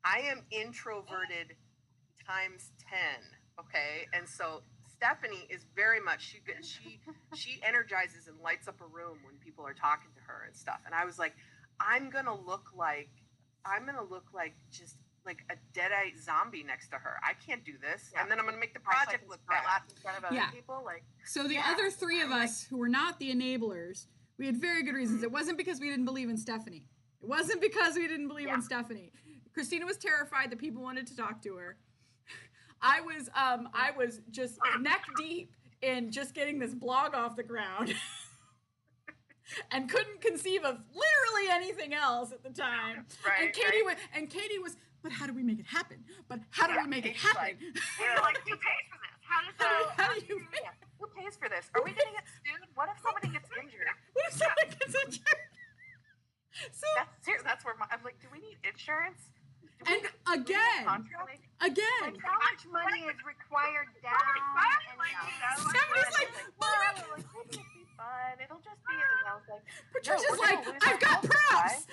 I am introverted times 10. Okay. And so Stephanie is very much, she energizes and lights up a room when people are talking to her and stuff. And I was like, I'm going to look like just like a dead-eyed zombie next to her. I can't do this. Yeah. And then I'm going to make the project look bad. Laughing in front of other Yeah. people, like. So the Yeah. other three of us who were not the enablers, we had very good reasons. It wasn't because we didn't believe in Stephanie. It wasn't because we didn't believe in Stephanie. Christina was terrified that people wanted to talk to her. I was just neck deep in just getting this blog off the ground. And couldn't conceive of literally anything else at the time. Right, and Katie was, but how do we make it happen? But how do we make it happen? We're like, who pays for this? How does How do you Yeah. Who pays for this? Are we gonna get sued? What if somebody gets injured? What if someone gets injured? So That's serious. That's where I'm like, do we need insurance? Do we and need a again, contract? again, How much money is required down? Stephanie's like, Well, like, maybe it'll be fun. It'll just be. And I was like, Patricia's we're like, gonna lose I've our got house props.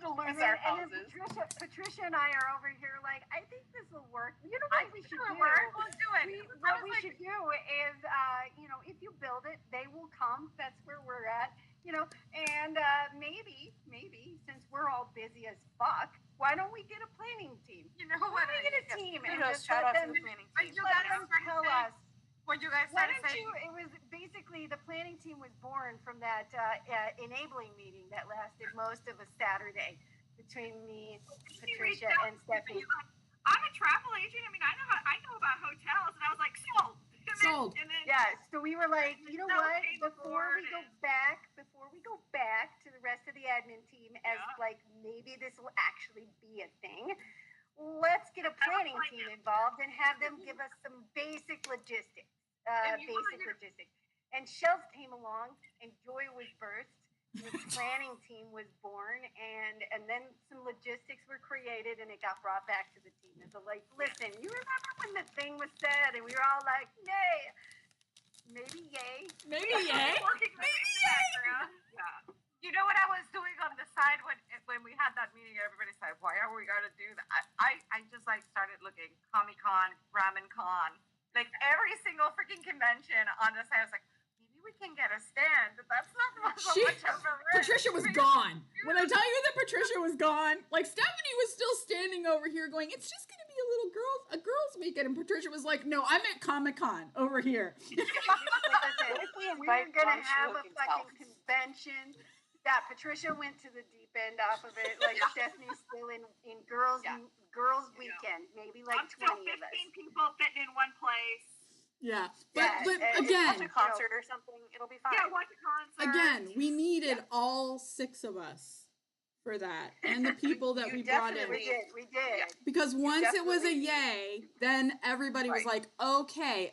We'll lose And then, our and then houses. Patricia and I are over here like, I think this will work. You know what we should do? Let's do it. What we should do is, if you build it, they will come. That's where we're at, and maybe, since we're all busy as fuck, why don't we get a planning team? You know Why what? don't we get a team and Kudos, just shout let out to them, the planning But team. you let guys them started tell saying- us. When you guys Why started don't saying, you? It was basically the planning team was born from that enabling meeting that lasted most of a Saturday between me, Patricia, and Stephanie. I'm a travel agent. I mean, I know about hotels, and I was like, sold. Sold. And then Yeah, so we were like, you know So what? came Before we aboard go back to the rest of the admin team, as Yeah. like maybe this will actually be a thing. Let's get a planning like team it. involved and have them give us some basic logistics. And you wanna Basic hear- logistics. And Shelf came along, and Joy was birthed. And the planning team was born, and then some logistics were created, and it got brought back to the team. It's like, listen, you remember when the thing was said, and we were all like, nay, maybe yay. Maybe yay. working in the background. Yeah. you know what I was doing on the side when we had that meeting? Everybody said, "Why are we going to do that?" I just like started looking Comic-Con, Ramen Con, like every single freaking convention on the side. I was like, maybe we can get a stand, but that's not so She- much of a risk. Patricia was gone. When I tell you that Patricia was gone, like Stephanie was still standing over here going, it's just gonna be a girls' weekend. And Patricia was like, no, I'm at Comic-Con over here. Listen, we're invite gonna Blanche have a looking fucking self. convention. Yeah, Patricia went to the deep end off of it. Like Stephanie's still in girls Yeah. weekend, maybe like I'm still 20 of us. 15 people fitting in one place. Yeah. Yeah, But and- again, Watch a concert or something. It'll be fine. Yeah, watch a concert. again, we needed all 6 of us for that. And the people that You we brought in. definitely- We did. Yeah. Because once it was a definitely- yay, then everybody was Right. like, okay.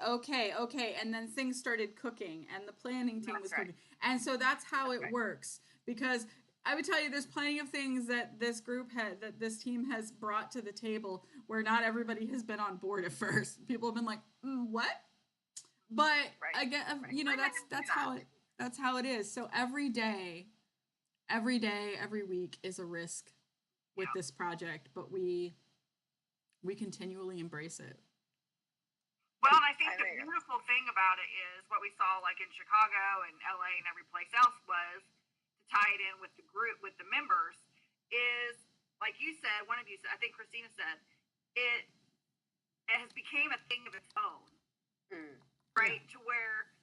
And then things started cooking and the planning team That's was right. cooking. And so that's how it right. works. Because I would tell you there's plenty of things that this team has brought to the table where not everybody has been on board at first. People have been like, what? But Right. again, Right. you know, that's how it is. So every day, every week is a risk with this project, but we continually embrace it. Well, and I think I the agree. beautiful thing about it is what we saw like in Chicago and LA and every place else was to tie it in with the group, with the members, is like you said, one of you said, I think Christina said, it has became a thing of its own, Mm. right? To where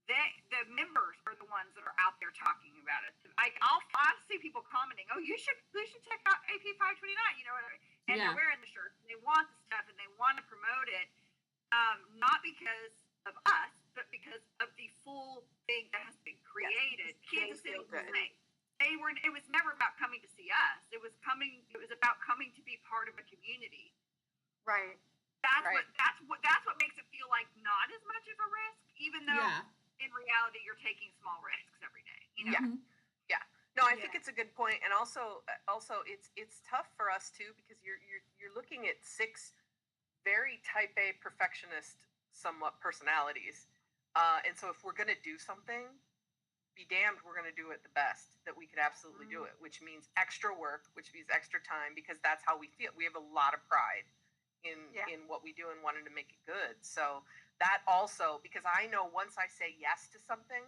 the members are the ones that are out there talking about it. I'll see people commenting, "Oh, you should check out AP 529," you know, and Yeah. they're wearing the shirts, and they want the stuff, and they want to promote it, not because of us, but because of the full thing that has been created. Kansas City feel was the good. same. It was never about coming to see us. It was about coming to be part of a community. Right. That's what makes it feel like not as much of a risk, even though Yeah. in reality you're taking small risks every day. You know? Yeah. Mhm. No, I think it's a good point, and also it's tough for us too because you're looking at 6 very type A perfectionist, somewhat personalities, And so if we're going to do something, be damned, we're going to do it the best that we could absolutely do it, which means extra work, which means extra time, because that's how we feel. We have a lot of pride in what we do and wanting to make it good. So that also, because I know once I say yes to something,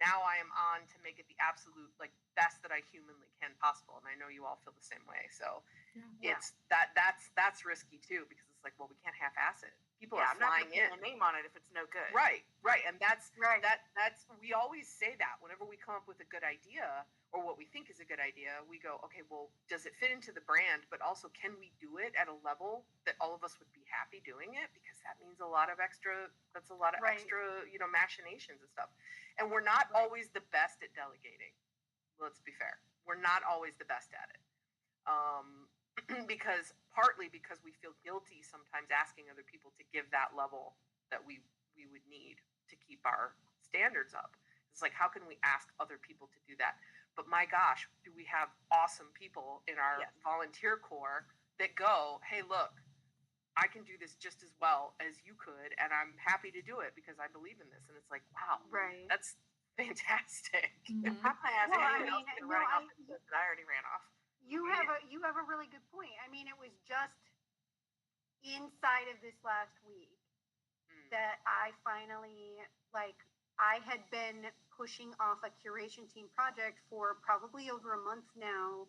now I am on to make it the absolute like best that I humanly can possible. And I know you all feel the same way. So it's that's risky too, because it's like, well, we can't half-ass it. People are flying in. I'm not going to put my name on it if it's no good. Right. And that's we always say that whenever we come up with a good idea or what we think is a good idea, we go, okay, well, does it fit into the brand? But also, can we do it at a level that all of us would be happy doing it? Because that means a lot of extra, extra, machinations and stuff. And we're not always the best at delegating. Let's be fair. We're not always the best at it. Partly because we feel guilty sometimes asking other people to give that level that we would need to keep our standards up. It's like, how can we ask other people to do that? But my gosh, do we have awesome people in our volunteer corps that go, hey, look, I can do this just as well as you could, and I'm happy to do it because I believe in this. And it's like, wow, that's fantastic. Mm-hmm. How can I ask anyone else to run off that I already ran off? You have a really good point. I mean, it was just inside of this last week that I finally, I had been pushing off a curation team project for probably over a month now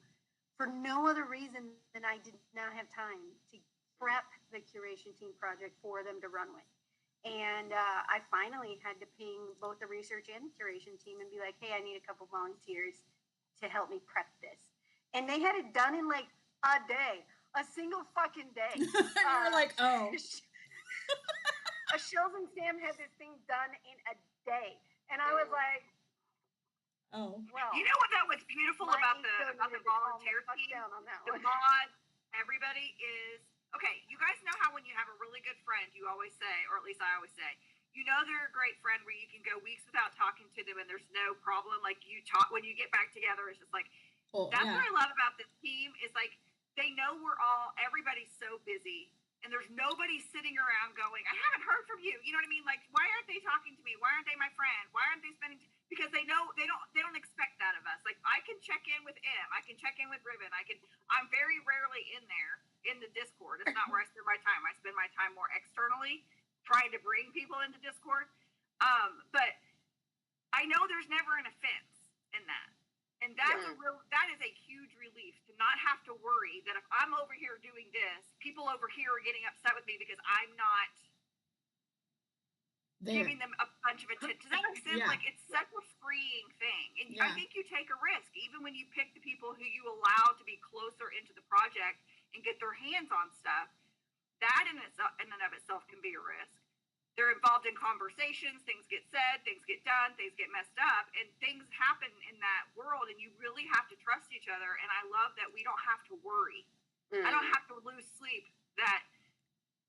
for no other reason than I did not have time to prep the curation team project for them to run with. And I finally had to ping both the research and the curation team and be like, hey, I need a couple volunteers to help me prep this. And they had it done in like a day, a single fucking day. You were like, oh. Shills and Sam had this thing done in a day. And I was like, oh. Well, you know what that was beautiful about the volunteer team? The mod, everybody is, okay, you guys know how when you have a really good friend, you always say, or at least I always say, you know they're a great friend where you can go weeks without talking to them and there's no problem. Like you talk, when you get back together, it's just like, that's what I love about this team is like, they know everybody's so busy and there's nobody sitting around going, I haven't heard from you. You know what I mean? Like, why aren't they talking to me? Why aren't they my friend? Why aren't they because they know they don't expect that of us. Like I can check in with Em. I can check in with Ribbon. I'm very rarely in there in the Discord. It's not where I spend my time. I spend my time more externally trying to bring people into Discord. But I know there's never an offense in that. And that is a huge relief to not have to worry that if I'm over here doing this, people over here are getting upset with me because I'm not giving them a bunch of attention. Does that make sense? Yeah. Like, it's such a freeing thing. And I think you take a risk, even when you pick the people who you allow to be closer into the project and get their hands on stuff. That in and of itself can be a risk. They're involved in conversations, things get said, things get done, things get messed up, and things happen in that world, and you really have to trust each other, and I love that we don't have to worry. I don't have to lose sleep that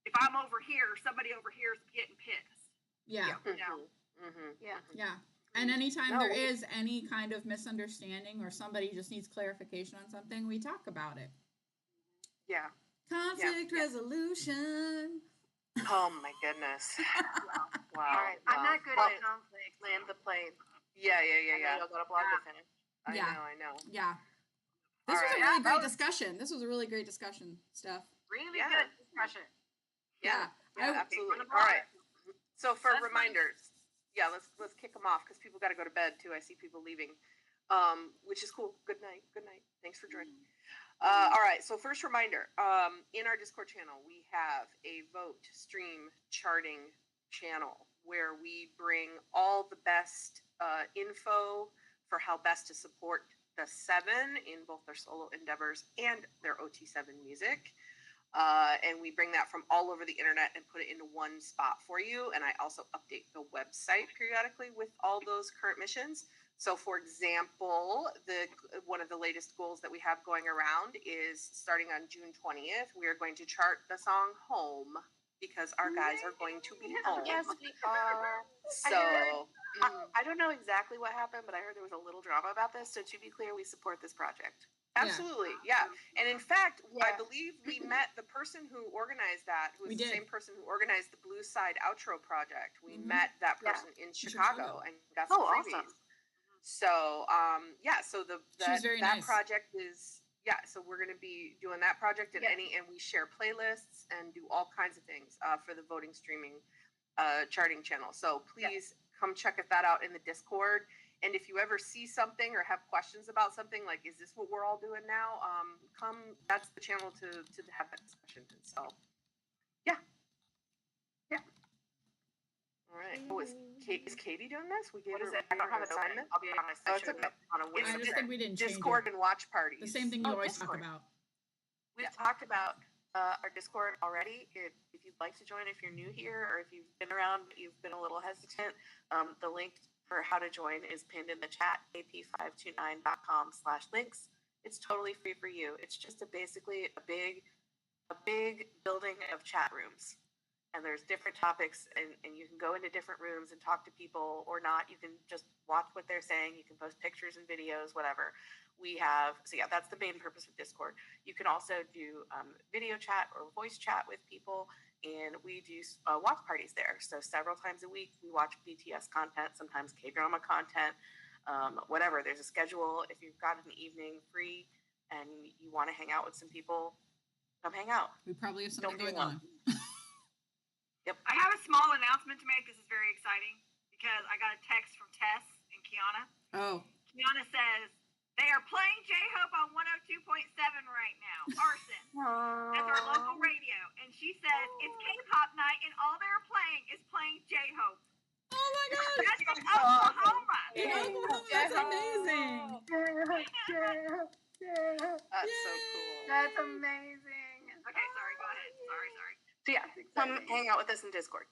if I'm over here, somebody over here is getting pissed. Yeah. You know? Yeah. And anytime there is any kind of misunderstanding or somebody just needs clarification on something, we talk about it. Yeah. Conflict resolution. Oh my goodness. Wow. All right. I'm not good at conflict. Land the plane. Yeah. I got a blog to finish. I know. Yeah. This was a really great discussion. This was a really great discussion, Steph. Really good discussion. Yeah, absolutely. All right. So for reminders, let's kick them off because people got to go to bed too. I see people leaving, which is cool. Good night. Thanks for joining. All right. So first reminder, in our Discord channel, we have a vote stream charting channel where we bring all the best info for how best to support the Seven in both their solo endeavors and their OT7 music. And we bring that from all over the internet and put it into one spot for you. And I also update the website periodically with all those current missions. So, for example, one of the latest goals that we have going around is starting on June 20th, we are going to chart the song Home because our guys are going to be home. Yes, we are. So, I don't know exactly what happened, but I heard there was a little drama about this. So, to be clear, we support this project. Absolutely, yeah. And in fact, I Yeah. believe we met the person who organized that, who was We the did. same person who organized the Blue Side Outro project. We Mhm. met that Yeah. person in Chicago and got Oh, some freebies. awesome. So, yeah, so She was very that nice. project is, yeah, so we're going to be doing that project and Yeah. and we share playlists and do all kinds of things for the voting streaming charting channel. So please come check that out in the Discord. And if you ever see something or have questions about something, like, is this what we're all doing now? That's the channel to have that discussion. And so, yeah. Yeah. All right. Oh, is Katie doing this? We gave What her, is it? I don't have it open. assignment. I'll be honest. Oh, I it's should okay. on a I Wednesday. just think we didn't change Discord it. and watch parties. The same thing you always Discord. talk about. We've talked about our Discord already. If you'd like to join, if you're new here or if you've been around but you've been a little hesitant, the link for how to join is pinned in the chat, ap529.com/links. It's totally free for you. It's just basically a big building of chat rooms. And there's different topics, and you can go into different rooms and talk to people or not. You can just watch what they're saying. You can post pictures and videos, whatever. That's the main purpose of Discord. You can also do video chat or voice chat with people, and we do watch parties there. So several times a week, we watch BTS content, sometimes K-drama content, whatever. There's a schedule. If you've got an evening free and you want to hang out with some people, come hang out. We probably have something Don't be going on. I have a small announcement to make. This is very exciting because I got a text from Tess and Kiana. Oh, Kiana says they are playing J-Hope on 102.7 right now. Arson. That's our local radio. And she says it's K-pop night and all they're playing is playing J-Hope. oh my gosh! That's in Oklahoma. In Oklahoma, that's amazing. That's so cool. That's amazing. Okay, sorry, go ahead. Sorry. So yeah, come hang out with us in Discord.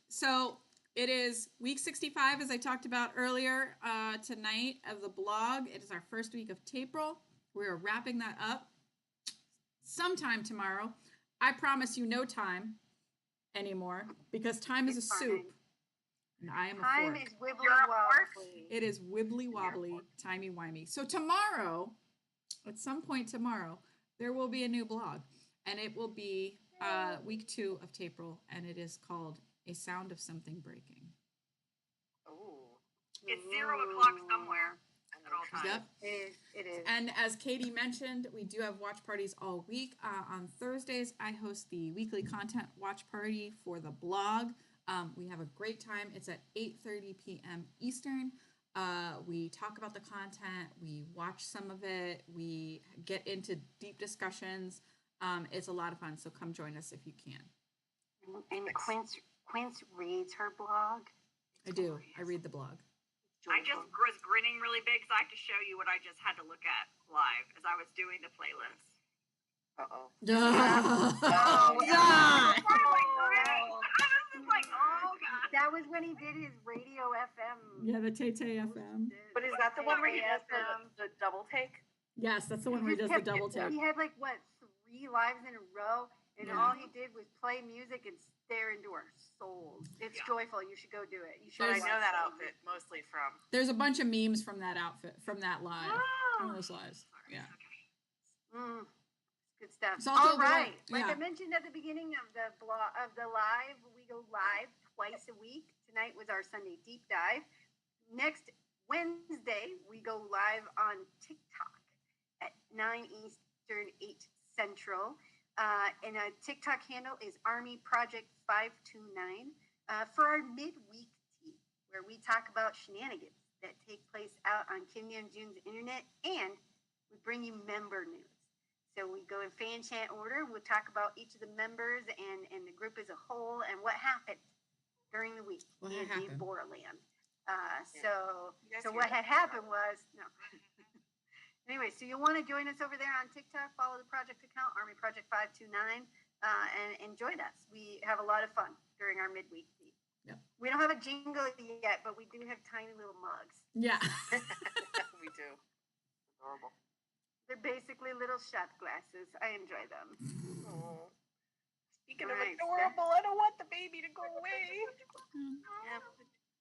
So it is week 65, as I talked about earlier tonight of the blog. It is our first week of April. We are wrapping that up sometime tomorrow. I promise you no time anymore because time is a soup. And I am a Time fork. is wibbly wobbly. It is wibbly wobbly, timey wimey. So tomorrow, at some point tomorrow, there will be a new blog, and it will be week 2 of April, and it is called "A Sound of Something Breaking." Oh, It's 0 o'clock somewhere at all times. Yep. It is. And as Katie mentioned, we do have watch parties all week. On Thursdays, I host the weekly content watch party for the blog. We have a great time. It's at 8:30 p.m. Eastern. We talk about the content. We watch some of it. We get into deep discussions. It's a lot of fun. So come join us if you can. And Quince reads her blog. I do. I read the blog. I just was grinning really big because I have to show you what I just had to look at live as I was doing the playlist. uh-oh. Oh, God. I was just like, oh, God. That was when he did his radio FM. Yeah, the Tay FM. But is that the one where he does the double take? Yes, that's the one where he does the double take. He had like, what, 3 lives in a row? And Yeah. all he did was play music and stare into our souls. It's joyful. You should go do it. You should. But I There's- know that outfit mostly from. There's a bunch of memes from that outfit, from that live, from those lives. Yeah. Mm, good stuff. It's also All right. the one- Like yeah. I mentioned at the beginning of the live, we go live twice a week. Tonight was our Sunday deep dive. Next Wednesday, we go live on TikTok at 9 Eastern, 8 Central. And our TikTok handle is Army Project 529 for our midweek tea, where we talk about shenanigans that take place out on Kim Young Jun's internet, and we bring you member news. So we go in fan chant order. We'll talk about each of the members and the group as a whole and what happened during the week What in had happened? Borderland. So You guys what hear had that? happened was no. Anyway, so you'll want to join us over there on TikTok. Follow the project account, Army Project 529, and join us. We have a lot of fun during our midweek tea. Yep. We don't have a jingle yet, but we do have tiny little mugs. Yeah. We do. Adorable. They're basically little shot glasses. I enjoy them. Oh. Speaking Nice. of adorable, I don't want the baby to go away. Yeah.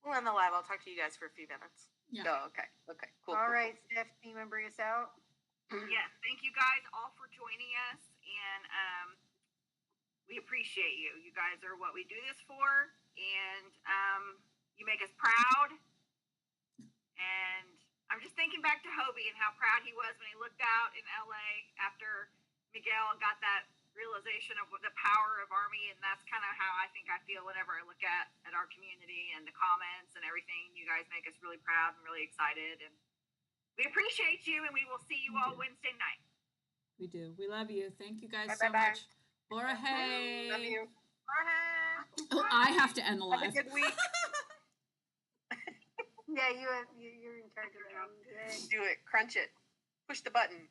We'll end the live. I'll talk to you guys for a few minutes. Yeah. Oh, okay. Okay. Cool. All cool, right, Steph, can you bring us out? Yes, thank you guys all for joining us, and we appreciate you. You guys are what we do this for, and you make us proud. And I'm just thinking back to Hobie and how proud he was when he looked out in LA after Miguel got that realization of the power of Army, and that's kind of how I think I feel whenever I look at our community and the comments and everything. You guys make us really proud and really excited, and we appreciate you, and we will see you all Wednesday night. We do. We love you. Thank you guys Bye, so bye, bye. much. Laura, hey. Love you. Oh, I have to end the Have a live. good week. Yeah, you're in charge of that one. Good. Do it. Crunch it. Push the button.